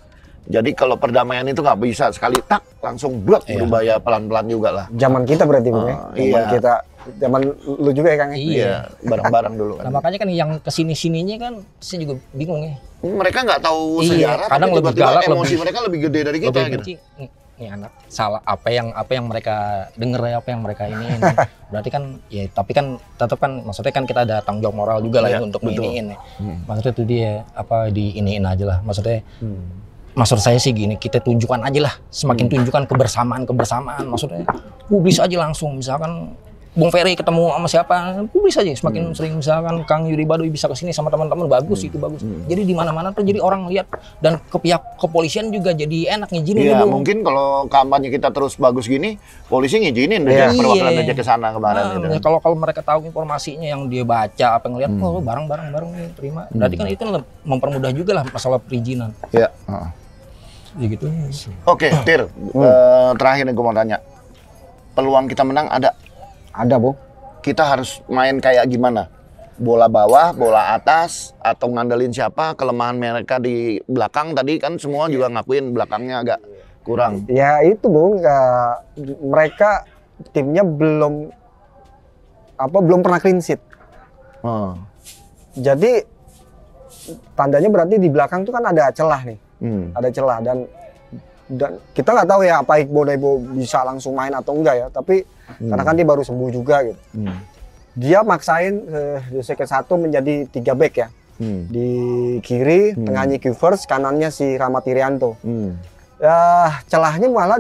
A: Jadi kalau perdamaian itu nggak bisa sekali tak langsung blok, berubah ya pelan-pelan juga lah.
C: Zaman kita berarti Bu ya. Zaman kita, zaman lu juga ya Kang?
A: Iya, bareng-bareng dulu kan.
B: Nah makanya kan yang kesini-sininya kan saya juga bingung ya.
A: Mereka nggak tahu sejarah,
B: kadang
A: tapi
B: lebih
A: tiba-tiba
B: galak,
A: emosi mereka lebih gede dari kita
B: lebih
A: gitu.
B: Nih anak salah apa yang mereka denger ya, apa yang mereka ini. Berarti kan ya, tapi kan tetap kan maksudnya kan kita ada tanggung jawab moral juga lah ya, untuk iniin ya. Maksudnya itu dia apa diiniin aja lah. Maksudnya maksud saya sih gini, kita tunjukkan aja lah, semakin tunjukkan kebersamaan. Maksudnya publis aja langsung, misalkan Bung Ferry ketemu sama siapa, publis aja. Semakin sering misalkan Kang Yudi Baduy bisa kesini sama teman-teman, bagus itu bagus. Jadi di mana-mana tuh jadi orang lihat, dan ke pihak kepolisian juga jadi enak ngizinin.
A: Iya, mungkin kalau kampanye kita terus bagus gini, polisi ngizinin deh perwakilan aja ke sana kemarin.
B: Nah, kalau mereka tahu informasinya yang dia baca, apa yang lihat, oh barang-barang nih terima. Berarti kan itu mempermudah juga lah masalah perizinan.
A: Iya.
B: Ya gitu.
A: Oke, Tir. Terakhir nih gue mau tanya. Peluang kita menang ada?
C: Ada, Bu.
A: Kita harus main kayak gimana? Bola bawah, bola atas, atau ngandelin siapa? Kelemahan mereka di belakang tadi kan semua juga ngakuin belakangnya agak kurang.
C: Ya itu, Bung. Mereka timnya belum pernah clean sheet. Jadi tandanya berarti di belakang tuh kan ada celah nih. Ada celah, dan kita nggak tahu ya apa Iqbal Daibo bisa langsung main atau enggak ya, tapi karena kan dia baru sembuh juga gitu. Dia maksain Jose Quesado menjadi 3 back ya. Di kiri, tengahnya Kivers, kanannya si Rahmat Irianto. Celahnya malah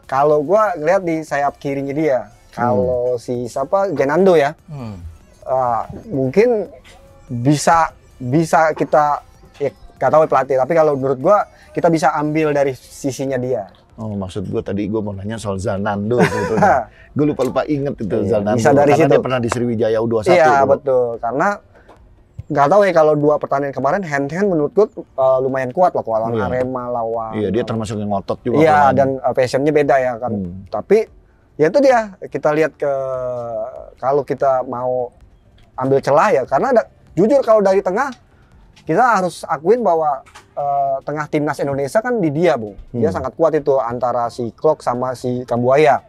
C: kalau gua ngeliat di sayap kirinya dia. Kalau si Genando ya. Mungkin bisa kita ya, gak tahu pelatih, tapi kalau menurut gua kita bisa ambil dari sisinya dia.
A: Oh, maksud gue tadi gue mau nanya soal Zalnando gitu. Gue lupa inget itu Zalnando.
C: Bisa dari
A: karena
C: situ.
A: dia pernah di Sriwijaya U21.
C: Iya, betul. Karena nggak tahu ya, kalau 2 pertandingan kemarin hand menurut gue lumayan kuat loh, lawan Arema, lawan.
A: Iya, dia termasuk yang ngotot juga.
C: Iya, dan passionnya beda ya kan. Tapi ya itu dia, kita lihat kalau kita mau ambil celah ya, karena jujur kalau dari tengah kita harus akuin bahwa tengah timnas Indonesia kan di dia, Bung. Dia sangat kuat itu antara si Klok sama si Kambuaya.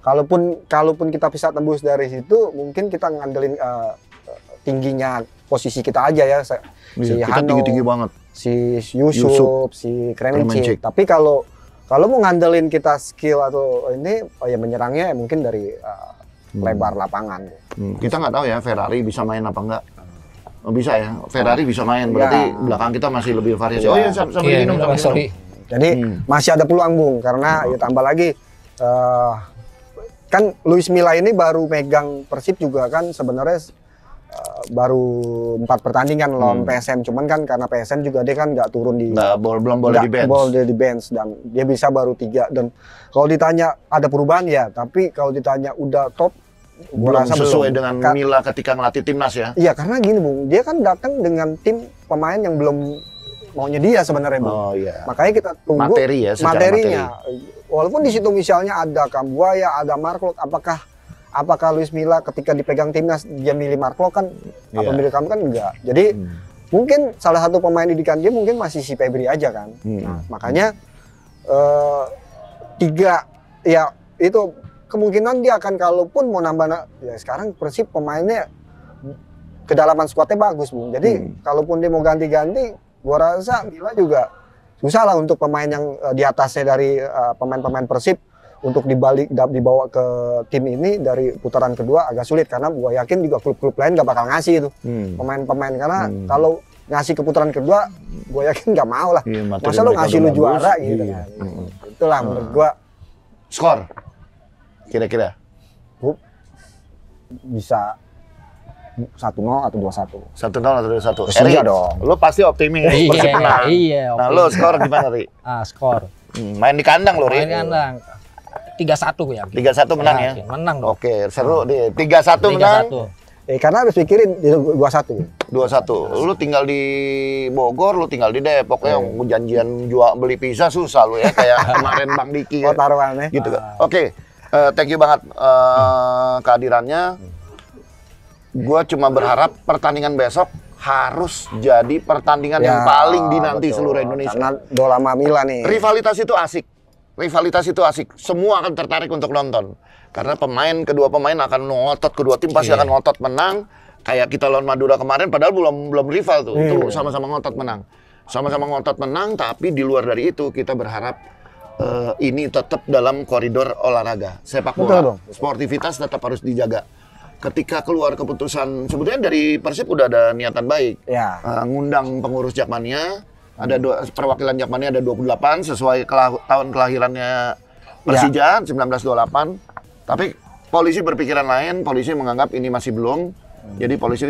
C: Kalaupun kita bisa tembus dari situ, mungkin kita ngandelin tingginya posisi kita aja ya. Si
A: kita
C: Hano,
A: tinggi banget.
C: Si Yusuf, si Kremencik. Tapi kalau mau ngandelin kita skill atau ini, ya menyerangnya mungkin dari lebar lapangan.
A: Kita nggak tahu ya Ferrari bisa main apa enggak. Bisa ya, Ferrari bisa main, berarti belakang kita masih lebih variasi. Oh iya, sambil minum.
C: Jadi masih ada peluang, Bung, karena ya tambah lagi kan Luis Milla ini baru megang Persib juga kan sebenarnya baru 4 pertandingan lawan PSM, cuman kan karena PSM juga dia kan nggak turun
A: belum boleh
C: di bench, dan dia bisa baru 3. Dan kalau ditanya ada perubahan ya, tapi kalau ditanya udah top,
A: belum sesuai dengan Milla ketika ngelatih timnas ya.
C: Iya, karena gini, Bung, dia kan datang dengan tim pemain yang belum maunya dia sebenarnya, Bung.
A: Oh iya.
C: Makanya kita tunggu materinya. Walaupun di situ misalnya ada Kambuaya, ada Mark-Klok, apakah Luis Milla ketika dipegang timnas dia milih Mark-Klok kan atau milih kamu kan enggak. Jadi mungkin salah satu pemain didikan dia mungkin masih si Febri aja kan. Nah, makanya 3 ya itu kemungkinan dia akan, kalaupun mau nambah ya sekarang Persib pemainnya kedalaman skuadnya bagus, Bung. Jadi kalaupun dia mau ganti-ganti, gua rasa Milla juga susah lah untuk pemain yang di atasnya dari pemain-pemain Persib untuk dibawa ke tim ini dari putaran kedua agak sulit, karena gua yakin juga klub-klub lain gak bakal ngasih itu pemain-pemain, karena kalau ngasih ke putaran kedua gua yakin gak mau lah. Masa lu ngasih lu juara gitu kan. Itulah menurut gua.
A: Skor kira-kira
C: bisa 1-0 atau 2-1.
A: 1-0 atau 2-1.
C: Persija dong.
A: Lo pasti optimis. Persib menang.
B: Iya.
A: Nah, lo skor gimana, Ri?
B: Skor.
A: Main di kandang lo, Ri.
B: Main di kandang. 3-1 ya.
A: 3-1 menang ya.
B: Menang dong.
A: Oke, seru deh. 3-1 menang.
C: Karena harus pikirin 2-1.
A: 2-1. Lu tinggal di Bogor, lu tinggal di Depok ya. Janjian jual beli pizza susah lu ya, kayak kemarin Bang Diki.
C: Oh, taruhannya.
A: Gitu kan. Oke. Thank you banget kehadirannya. Gua cuma berharap pertandingan besok harus jadi pertandingan yang paling dinanti seluruh Indonesia.
C: Karena udah lama Milan nih.
A: Rivalitas itu asik. Semua akan tertarik untuk nonton. Karena kedua pemain akan ngotot, kedua tim pasti akan ngotot menang. Kayak kita lawan Madura kemarin, padahal belum rival tuh. Itu sama-sama ngotot menang. Sama-sama ngotot menang, tapi di luar dari itu kita berharap ini tetap dalam koridor olahraga. Sepak bola, sportivitas tetap harus dijaga. Ketika keluar keputusan, sebetulnya dari Persib udah ada niatan baik. Ngundang pengurus Jakmania, ada perwakilan Jakmania ada 28 sesuai tahun kelahirannya Persija 1928. Tapi polisi berpikiran lain, polisi menganggap ini masih belum. Jadi polisi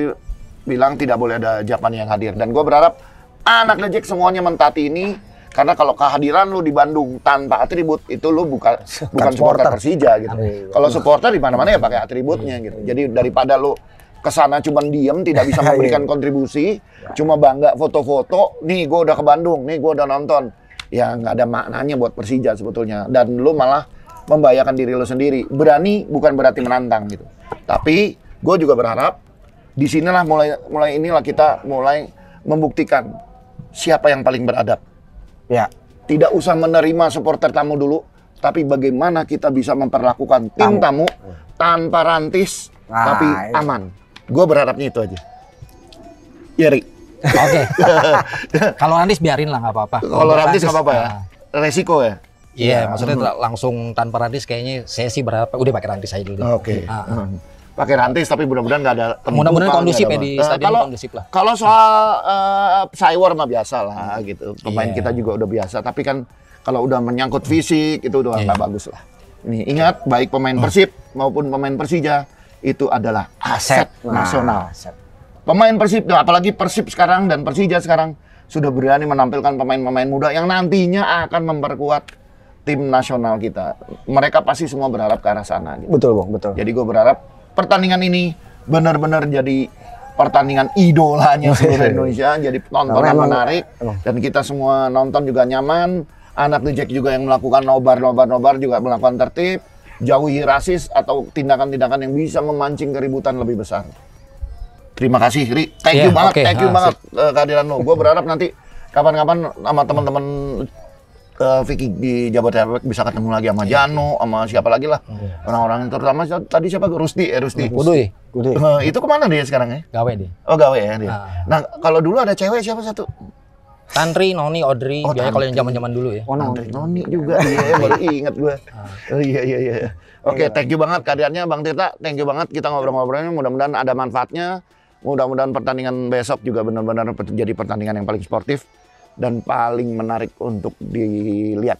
A: bilang tidak boleh ada Jakmania yang hadir. Dan gue berharap anak Lejek semuanya mentaati ini. Karena kalau kehadiran lu di Bandung tanpa atribut, itu lu bukan supporter Persija gitu. Kalau supporter di mana-mana ya pakai atributnya gitu. Jadi daripada lu kesana cuma diem, tidak bisa memberikan kontribusi, cuma bangga foto-foto, nih gue udah ke Bandung, nih gue udah nonton. Ya nggak ada maknanya buat Persija sebetulnya. Dan lu malah membahayakan diri lu sendiri. Berani bukan berarti menantang gitu. Tapi gue juga berharap di sinilah mulai inilah kita mulai membuktikan siapa yang paling beradab. Tidak usah menerima supporter tamu dulu, tapi bagaimana kita bisa memperlakukan tim tamu tanpa rantis, tapi aman. Gue berharapnya itu aja. Ya, Ri.
B: Oke. Kalau rantis biarin lah, nggak apa-apa.
A: Kalau rantis nggak apa-apa ya? Resiko ya?
B: Iya, maksudnya langsung tanpa rantis kayaknya saya sih berharap udah pakai rantis aja dulu.
A: Oke. Pakai rantis tapi mudah-mudahan nggak ada
B: mudah-mudahan kondusif ya di stadion kondusif lah.
A: Kalau soal cywar mah biasa lah gitu. Pemain kita juga udah biasa, tapi kan kalau udah menyangkut fisik itu udah nggak bagus lah. Ini ingat, baik pemain Persib maupun pemain Persija itu adalah aset nasional. Pemain Persib, apalagi Persib sekarang dan Persija sekarang sudah berani menampilkan pemain-pemain muda yang nantinya akan memperkuat tim nasional kita. Mereka pasti semua berharap ke arah sana. Gitu.
C: Betul, Bang, betul.
A: Jadi gue berharap pertandingan ini benar-benar jadi pertandingan idolanya seluruh Indonesia, jadi tontonan menarik dan kita semua nonton juga nyaman. Anak Lejek juga yang melakukan nobar juga melakukan tertib, jauhi rasis atau tindakan-tindakan yang bisa memancing keributan lebih besar. Terima kasih, Ri. Thank you banget kehadiran lo. Gue berharap nanti kapan-kapan sama teman-teman Vicky di Jabodetabek bisa ketemu lagi sama Jano, sama siapa lagi lah. Orang-orang terutama tadi siapa? Rusdi.
B: Kuduy.
A: Itu kemana dia sekarang ya?
B: Gawe dia.
A: Oh, gawe ya dia. Nah, kalau dulu ada cewek siapa satu?
B: Tantri, Noni, Audrey, biasanya kalau yang zaman-zaman dulu ya.
A: Oh, Noni juga. Iya, baru ingat gue. Oh, iya. Oke, thank you banget kehadirannya Bang Tirta. Thank you banget kita ngobrol-ngobrolnya. Mudah-mudahan ada manfaatnya. Mudah-mudahan pertandingan besok juga benar-benar jadi pertandingan yang paling sportif dan paling menarik untuk dilihat.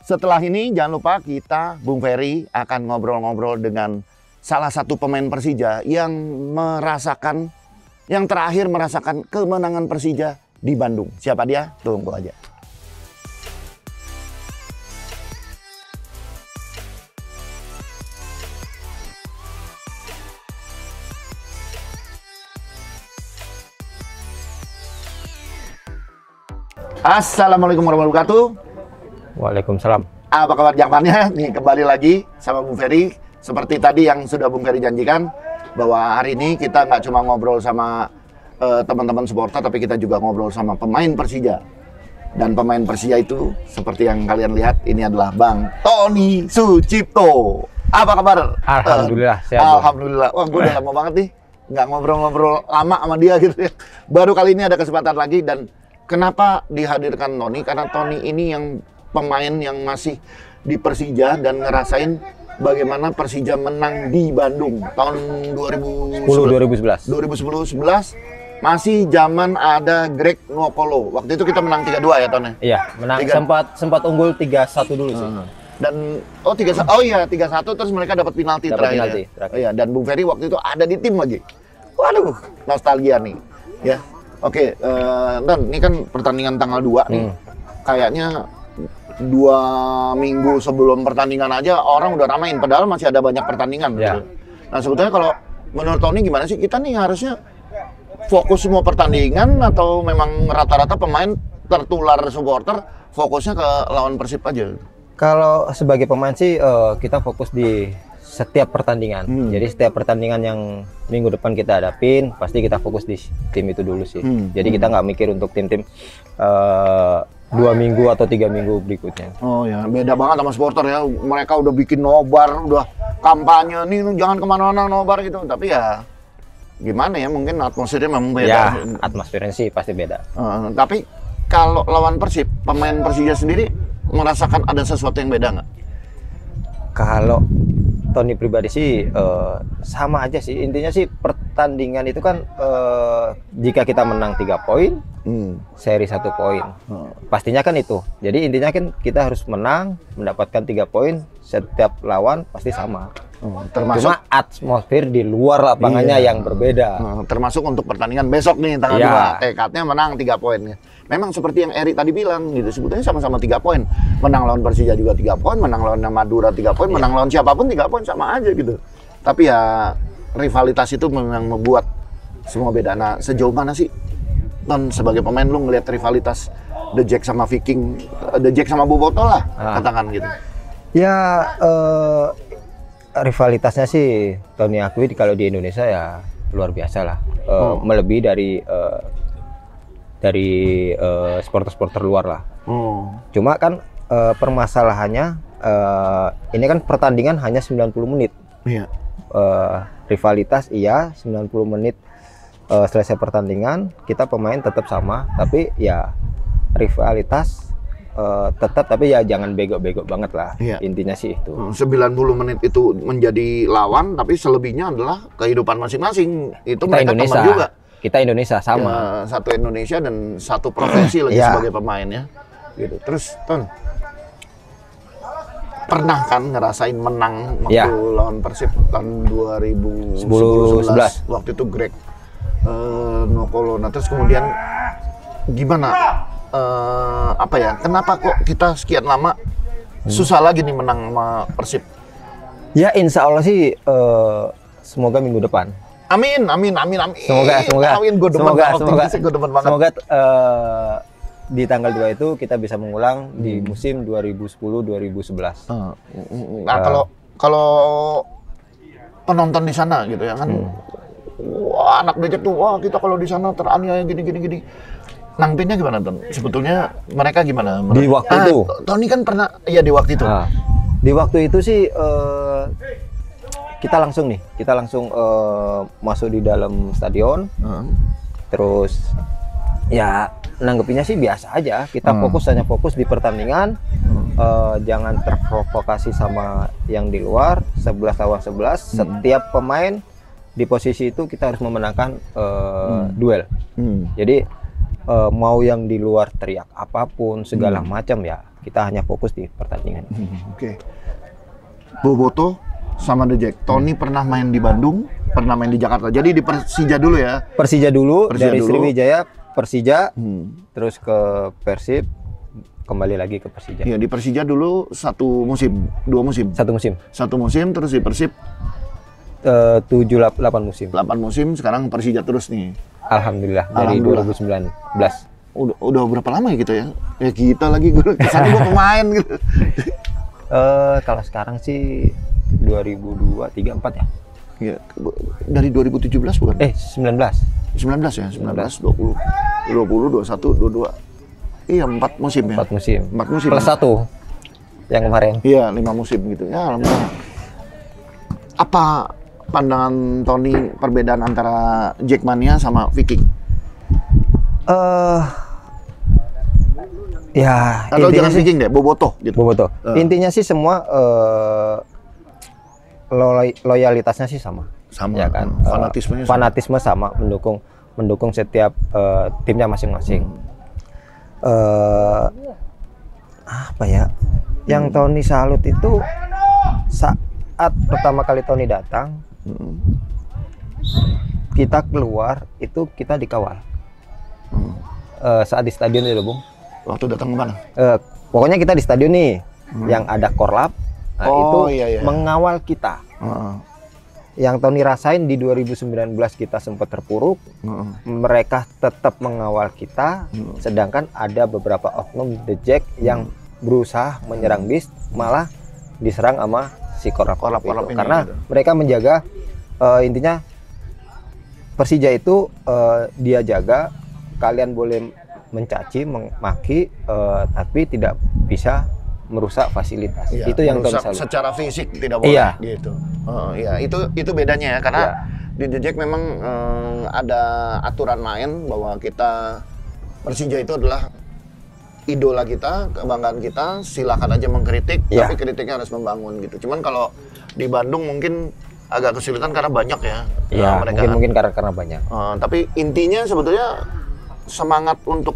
A: Setelah ini jangan lupa kita, Bung Ferry, akan ngobrol-ngobrol dengan salah satu pemain Persija yang terakhir merasakan kemenangan Persija di Bandung. Siapa dia? Tunggu aja. Assalamualaikum warahmatullahi wabarakatuh.
B: Waalaikumsalam.
A: Apa kabar Jakmannya? Nih kembali lagi sama Bung Ferry. Seperti tadi yang sudah Bung Ferry janjikan, bahwa hari ini kita nggak cuma ngobrol sama teman-teman supporter, tapi kita juga ngobrol sama pemain Persija. Dan pemain Persija itu seperti yang kalian lihat, ini adalah Bang Tony Sucipto. Apa kabar?
B: Alhamdulillah. Sehat,
A: Alhamdulillah. Wah, gue udah lama banget nih nggak ngobrol-ngobrol lama sama dia gitu ya. Baru kali ini ada kesempatan lagi. Dan kenapa dihadirkan Tony? Karena Tony ini yang pemain yang masih di Persija dan ngerasain bagaimana Persija menang di Bandung tahun 2011 masih zaman ada Greg Nwokolo. Waktu itu kita menang 3-2 ya, Tony?
D: Iya, menang sempat unggul 3-1 dulu sih.
A: Dan 3-1 terus mereka dapat penalti terakhir. Oh iya, dan Bung Ferry waktu itu ada di tim lagi. Waduh, nostalgia nih. Ya. Oke, Don, ini kan pertandingan tanggal 2 nih. Kayaknya 2 minggu sebelum pertandingan aja orang udah ramein, padahal masih ada banyak pertandingan.
B: Ya.
A: Gitu. Nah, sebetulnya kalau menurut Tony gimana sih? Kita nih harusnya fokus semua pertandingan atau memang rata-rata pemain tertular supporter fokusnya ke lawan Persib aja?
D: Kalau sebagai pemain sih kita fokus di setiap pertandingan. Jadi setiap pertandingan yang minggu depan kita hadapin, pasti kita fokus di tim itu dulu sih. Jadi kita nggak mikir untuk tim-tim 2 minggu atau 3 minggu berikutnya.
A: Oh ya, beda banget sama supporter ya. Mereka udah bikin nobar, udah kampanye nih, jangan kemana-mana nobar gitu. Tapi ya gimana ya, mungkin atmosfernya memang beda.
D: Ya, atmosfernya sih pasti beda.
A: Tapi kalau lawan Persib, pemain Persija sendiri merasakan ada sesuatu yang beda nggak?
D: Kalau Tony pribadi sih sama aja sih. Intinya sih pertandingan itu kan jika kita menang 3 poin, seri 1 poin. Pastinya kan itu. Jadi intinya kan kita harus menang, mendapatkan 3 poin, setiap lawan pasti sama.
A: Termasuk
D: Cuma atmosfer di luar lapangannya yang berbeda.
A: Termasuk untuk pertandingan besok nih tanggal 2, tekadnya menang 3 poin. Memang seperti yang Eri tadi bilang gitu, sebetulnya sama-sama 3 poin. Menang lawan Persija juga 3 poin, menang lawan Madura 3 poin, menang lawan siapapun 3 poin sama aja gitu. Tapi ya rivalitas itu memang membuat semua beda. Nah, sejauh mana sih Ton sebagai pemain lu ngelihat rivalitas The Jack sama Viking, The Jack sama Boboto lah katakan gitu?
D: Ya rivalitasnya sih Tony akui kalau di Indonesia ya luar biasa lah. Melebihi dari supporter-supporter luar lah. Cuma kan permasalahannya ini kan pertandingan hanya 90 menit.
A: Iya.
D: Rivalitas iya 90 menit selesai pertandingan, kita pemain tetap sama, tapi ya rivalitas tetap, tapi ya jangan bego-bego banget lah. Iya. Intinya sih itu.
A: 90 menit itu menjadi lawan, tapi selebihnya adalah kehidupan masing-masing. Itu
D: kita
A: mereka
D: Indonesia
A: teman juga.
D: Kita Indonesia sama.
A: Ya, satu Indonesia dan satu profesi lagi sebagai pemain ya. Gitu. Terus Ton, pernah kan ngerasain menang waktu lawan Persib tahun 2011 waktu itu Greg Nokolo. Nah, terus kemudian gimana kenapa kok kita sekian lama susah lagi nih menang sama Persib?
D: Ya insya Allah sih semoga minggu depan.
A: Amin.
D: Semoga.
A: Amin, gue demen banget.
D: Semoga di tanggal 2 itu kita bisa mengulang di musim 2010-2011.
A: Nah, kalau penonton di sana gitu ya kan, wah anak Dejek tuh, wah kita kalau di sana teraniaya gini. Nanggepinnya gimana Ton? Sebetulnya mereka gimana?
D: Di waktu itu?
A: Tony kan pernah, ya di waktu itu.
D: Di waktu itu sih kita langsung masuk di dalam stadion. Terus ya nanggepinnya sih biasa aja. Kita hanya fokus di pertandingan. Jangan terprovokasi sama yang di luar. 11 lawan 11. Setiap pemain di posisi itu kita harus memenangkan duel. Jadi mau yang di luar teriak apapun segala macam ya, kita hanya fokus di pertandingan.
A: Oke. Boboto sama The Jack. Tony pernah main di Bandung, pernah main di Jakarta. Jadi di Persija dulu ya.
D: Persija dulu dari Sriwijaya, Persija, terus ke Persib, kembali lagi ke Persija.
A: Iya, di Persija dulu 1 musim, 2 musim.
D: 1 musim.
A: 1 musim, terus di Persib
D: 7-8 musim.
A: 8 musim, sekarang Persija terus nih.
D: Alhamdulillah dari 2019.
A: Udah berapa lama ya gitu ya? Ya kita lagi kesana gue pemain gitu.
D: Kalau sekarang sih 2002, 3, 4 ya?
A: Iya, dari 2017 bukan?
D: 19
A: ya, 19, 20, 21, 22. Iya, 4 musim ya?
D: 4 musim.
A: 4 musim.
D: Plus 1 yang kemarin.
A: Iya, 5 musim gitu. Ya, alhamdulillah. Apa pandangan Tony perbedaan antara Jackmania sama Viking?
D: Ya,
A: atau jangan Viking deh, Boboto gitu.
D: Boboto. Intinya sih semua loyalitasnya sih sama.
A: Sama
D: ya kan.
A: Fanatisme
D: sama, mendukung setiap timnya masing-masing. Apa ya? Yang Tony salut itu saat pertama kali Tony datang, kita keluar itu kita dikawal. Saat di stadion itu, Bung.
A: Waktu datang ke mana?
D: Pokoknya kita di stadion nih, yang ada korlap, itu
A: iya.
D: mengawal kita. Yang Tony rasain di 2019 kita sempat terpuruk, mereka tetap mengawal kita, sedangkan ada beberapa oknum The Jack yang berusaha menyerang bis, malah diserang sama si korlap itu. Karena mereka menjaga, intinya Persija itu dia jaga, kalian boleh mencaci, memaki, tapi tidak bisa merusak fasilitas.
A: Iya,
D: itu yang Tony salut.
A: Secara fisik tidak boleh,
D: iya.
A: Gitu. Iya, itu bedanya ya, karena di The Jack memang ada aturan main bahwa kita Persija itu adalah idola kita, kebanggaan kita, silakan aja mengkritik, tapi kritiknya harus membangun gitu. Cuman kalau di Bandung mungkin agak kesulitan karena banyak ya.
D: Iya,
A: mereka
D: mungkin karena banyak.
A: Tapi intinya sebetulnya semangat untuk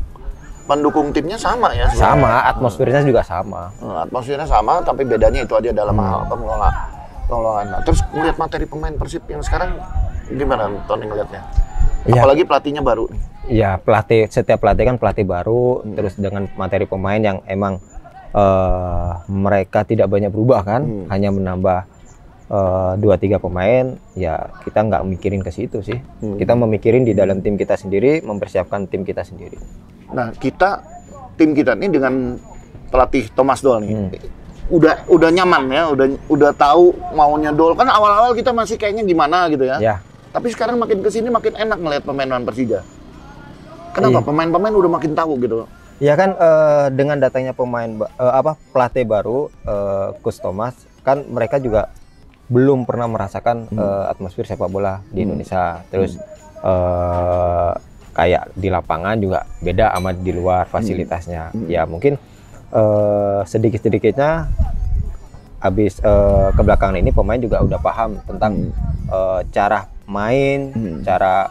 A: pendukung timnya sama ya sebenarnya.
D: Sama, atmosfernya juga sama.
A: Atmosfernya sama, tapi bedanya itu aja dalam hal pengelolaan. Nah, terus melihat materi pemain Persib yang sekarang gimana Tony ngelihatnya?
D: Ya.
A: Apalagi pelatihnya baru.
D: Iya, setiap pelatih kan pelatih baru, terus dengan materi pemain yang emang mereka tidak banyak berubah kan, hanya menambah 2-3 pemain, ya kita nggak mikirin ke situ sih. Kita memikirin di dalam tim kita sendiri, mempersiapkan tim kita sendiri.
A: Nah, tim kita ini dengan pelatih Thomas Doll nih, udah nyaman ya, udah tahu maunya Doll. Kan awal-awal kita masih kayaknya gimana gitu ya.
D: Ya.
A: Tapi sekarang makin kesini makin enak ngelihat pemain Persija. Kenapa? Pemain-pemain udah makin tahu gitu.
D: Ya kan dengan datangnya pelatih baru, Coach Thomas, kan mereka juga belum pernah merasakan atmosfer sepak bola di Indonesia. Terus kayak di lapangan juga beda sama di luar fasilitasnya. Ya mungkin sedikit-sedikitnya habis kebelakangan ini pemain juga udah paham tentang cara main, cara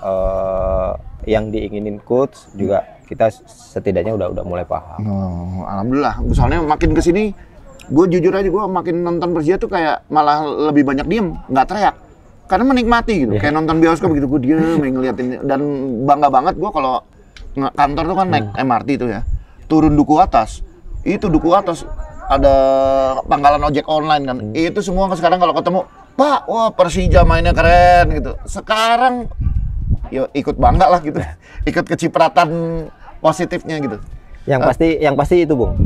D: yang diinginin coach juga kita setidaknya udah mulai paham.
A: Alhamdulillah. Misalnya makin kesini, gue jujur aja gue makin nonton Persija tuh kayak malah lebih banyak diem, nggak teriak. Karena menikmati gitu, kayak nonton bioskop gitu, gue diem ngeliatin. Dan bangga banget gue kalau kantor tuh kan naik MRT itu ya, turun duku atas, itu duku atas ada pangkalan ojek online kan, itu semua sekarang kalau ketemu, Pak, wah Persija mainnya keren gitu. Sekarang, yo ikut bangga lah gitu, ikut kecipratan positifnya gitu.
D: Yang pasti itu Bung,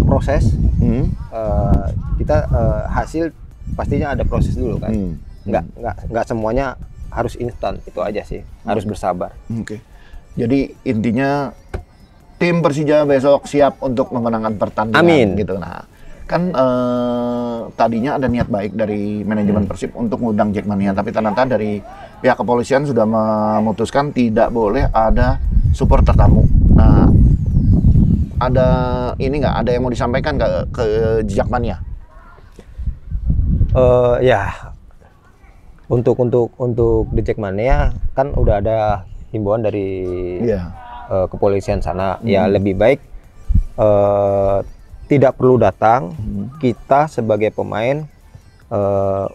D: proses, kita hasil pastinya ada proses dulu kan, nggak semuanya harus instan, itu aja sih, harus bersabar.
A: Oke. Jadi intinya tim Persija besok siap untuk memenangkan pertandingan.
D: Amin.
A: Gitu. Nah, kan tadinya ada niat baik dari manajemen Persib untuk mengundang Jackmania, tapi ternyata dari pihak kepolisian sudah memutuskan tidak boleh ada supporter tamu. Nah, ada ini nggak? Ada yang mau disampaikan ke Jackmania?
D: Ya, untuk The Jackmania kan udah ada himbauan dari kepolisian sana. Ya lebih baik tidak perlu datang. Kita sebagai pemain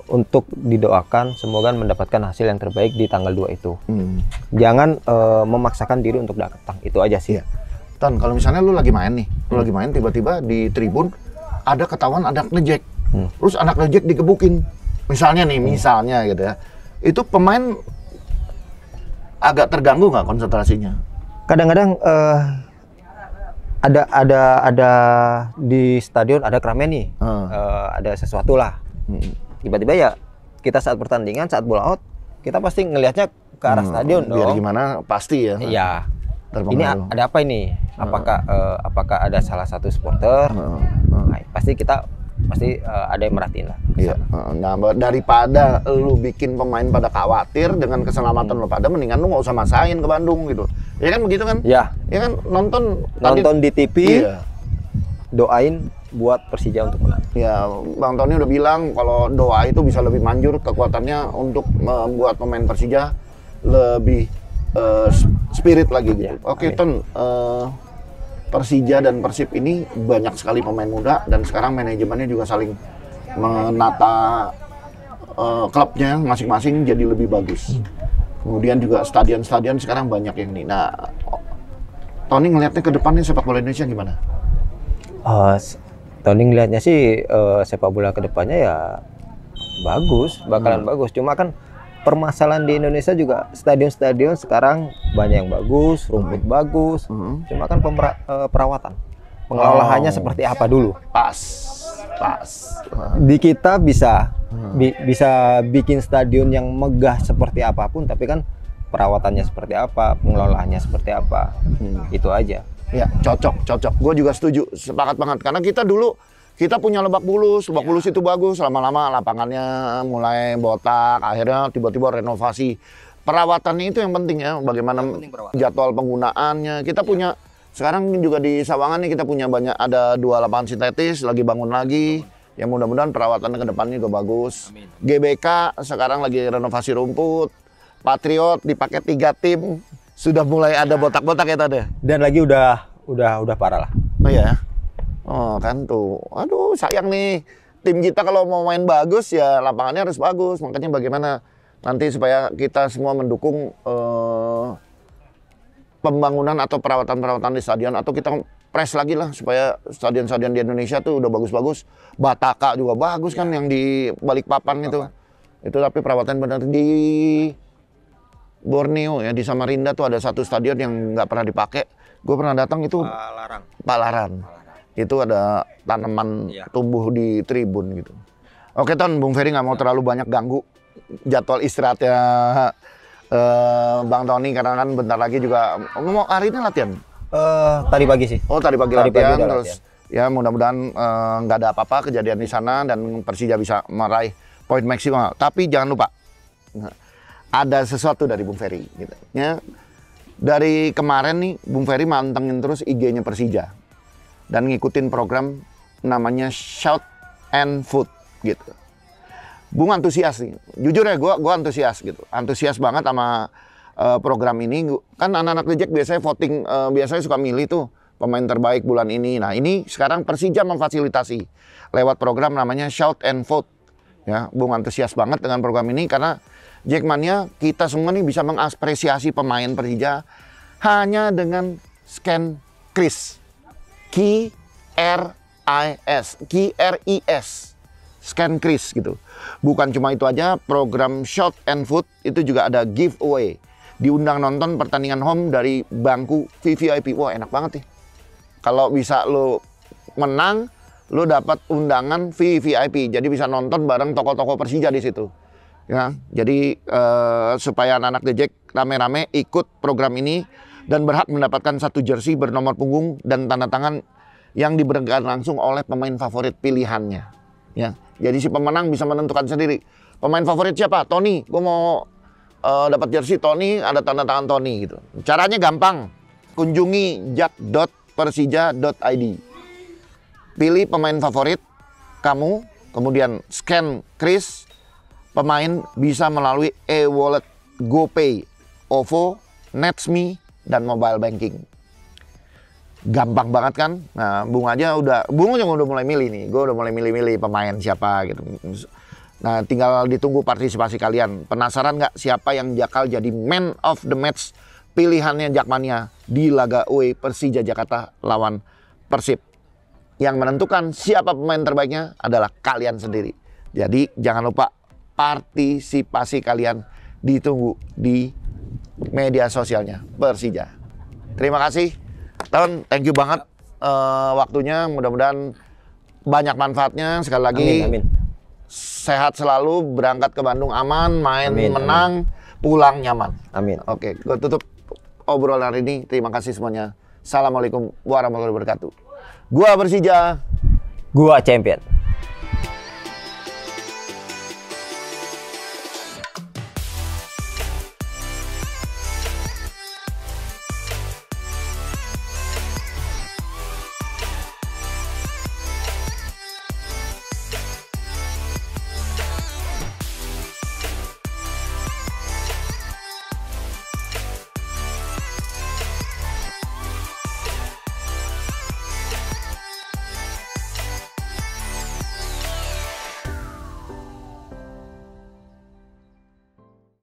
D: untuk didoakan semoga mendapatkan hasil yang terbaik di tanggal 2 itu. Jangan memaksakan diri untuk datang, itu aja sih.
A: Tan, kalau misalnya lu lagi main nih, tiba-tiba di tribun ada ketahuan anak ngejek. Terus anak ngejek dikebukin. Misalnya gitu ya. Itu pemain agak terganggu nggak konsentrasinya?
D: Kadang-kadang ada di stadion ada keramaian nih, ada sesuatu lah. Tiba-tiba ya kita saat pertandingan, saat bola out, kita pasti ngelihatnya ke arah stadion dong.
A: Biar gimana pasti ya.
D: Iya. Ini ada apa ini? Apakah ada salah satu supporter? Nah, pasti ada yang merhatiin lah.
A: Iya. Nah, daripada lu bikin pemain pada khawatir dengan keselamatan lu pada, mendingan lu nggak usah masain ke Bandung gitu. Ya kan begitu kan?
D: Ya.
A: Ya kan nonton
D: di TV. Iya. Doain buat Persija untuk menang.
A: Ya, Bang Tony udah bilang kalau doa itu bisa lebih manjur kekuatannya untuk membuat pemain Persija lebih spirit lagi gitu.
D: Ya,
A: Oke, Ton. Persija dan Persib ini banyak sekali pemain muda dan sekarang manajemennya juga saling menata klubnya masing-masing jadi lebih bagus. Kemudian juga stadion-stadion sekarang banyak yang ini. Nah, Tony ngelihatnya ke depannya sepak bola Indonesia gimana?
D: Tony ngelihatnya sih sepak bola ke depannya ya bagus, bakalan bagus. Cuma kan permasalahan di Indonesia juga stadion-stadion sekarang banyak yang bagus, rumput bagus. Cuma kan perawatan, pengelolaannya seperti apa dulu?
A: Pas.
D: Di kita bisa bikin stadion yang megah seperti apapun, tapi kan perawatannya seperti apa, pengelolaannya seperti apa, itu aja.
A: Ya, cocok. Gue juga setuju, sepakat banget. Karena kita dulu punya Lebak Bulus itu bagus. Lama-lama lapangannya mulai botak, akhirnya tiba-tiba renovasi. Perawatannya itu yang penting ya, bagaimana jadwal penggunaannya. Kita punya sekarang juga di Sawangan nih kita punya ada 2 lapangan sintetis, lagi bangun lagi. Ya mudah-mudahan perawatannya ke depannya juga bagus.
D: Amin.
A: GBK sekarang lagi renovasi rumput. Patriot dipakai 3 tim. Sudah mulai ada botak-botak ya tadi.
D: Dan lagi udah parah lah.
A: Oh ya. Oh kan tuh. Aduh sayang nih. Tim kita kalau mau main bagus ya lapangannya harus bagus. Makanya bagaimana nanti supaya kita semua mendukung pembangunan atau perawatan di stadion, atau kita press lagi lah supaya stadion-stadion di Indonesia tuh udah bagus-bagus. Bataka juga bagus kan yang di Balikpapan itu. Itu tapi perawatan benar. Di Borneo ya, di Samarinda tuh ada satu stadion yang nggak pernah dipakai. Gue pernah datang itu Palaran. Itu ada tanaman tumbuh di tribun gitu. Oke Ton, Bung Ferry nggak mau terlalu banyak ganggu jadwal istirahatnya Bang Tony, karena kan bentar lagi juga mau hari ini latihan.
D: Tadi pagi sih.
A: Oh tadi pagi latihan, terus ya mudah-mudahan nggak ada apa-apa kejadian di sana dan Persija bisa meraih poin maksimal. Tapi jangan lupa ada sesuatu dari Bung Ferry gitu. Ya, dari kemarin nih Bung Ferry mantengin terus IG-nya Persija dan ngikutin program namanya Shout and Food gitu. Bung antusias nih, jujur ya gue antusias gitu, antusias banget sama program ini. Kan anak-anak The Jack biasanya voting, biasanya suka milih tuh pemain terbaik bulan ini. Nah ini sekarang Persija memfasilitasi lewat program namanya Shout and Vote. Ya, Bung antusias banget dengan program ini karena Jackmania kita semua nih bisa mengapresiasi pemain Persija hanya dengan scan KRIS, KRIS, scan KRIS gitu. Bukan cuma itu aja, program Shout and Food itu juga ada giveaway. Diundang nonton pertandingan home dari bangku VVIP. Wah enak banget nih. Kalau bisa lo menang, lo dapat undangan VVIP. Jadi bisa nonton bareng tokoh-tokoh Persija di situ. Ya, jadi supaya anak-anak The Jack rame-rame ikut program ini dan berhak mendapatkan satu jersey bernomor punggung dan tanda tangan yang diberikan langsung oleh pemain favorit pilihannya. Ya, jadi si pemenang bisa menentukan sendiri. Pemain favorit siapa? Tony. Gue mau dapat jersey Tony, ada tanda tangan Tony gitu. Caranya gampang. Kunjungi jak.persija.id. Pilih pemain favorit kamu, kemudian scan KRIS. Pemain bisa melalui e-wallet, GoPay, OVO, Netsme, dan mobile banking. Gampang banget kan? Nah, Bung juga udah mulai milih nih. Gue udah mulai milih-milih pemain siapa gitu. Nah, tinggal ditunggu partisipasi kalian. Penasaran nggak siapa yang bakal jadi man of the match pilihannya Jackmania di laga away Persija Jakarta lawan Persib? Yang menentukan siapa pemain terbaiknya adalah kalian sendiri. Jadi jangan lupa partisipasi kalian ditunggu di media sosialnya Persija. Terima kasih, Ton. Thank you banget waktunya. Mudah-mudahan banyak manfaatnya. Sekali lagi,
D: amin.
A: Sehat selalu, berangkat ke Bandung aman, main
D: Amin,
A: menang, pulang nyaman.
D: Amin.
A: Oke, gue tutup obrolan hari ini. Terima kasih semuanya. Assalamualaikum warahmatullahi wabarakatuh. Gua Persija.
D: Gua champion.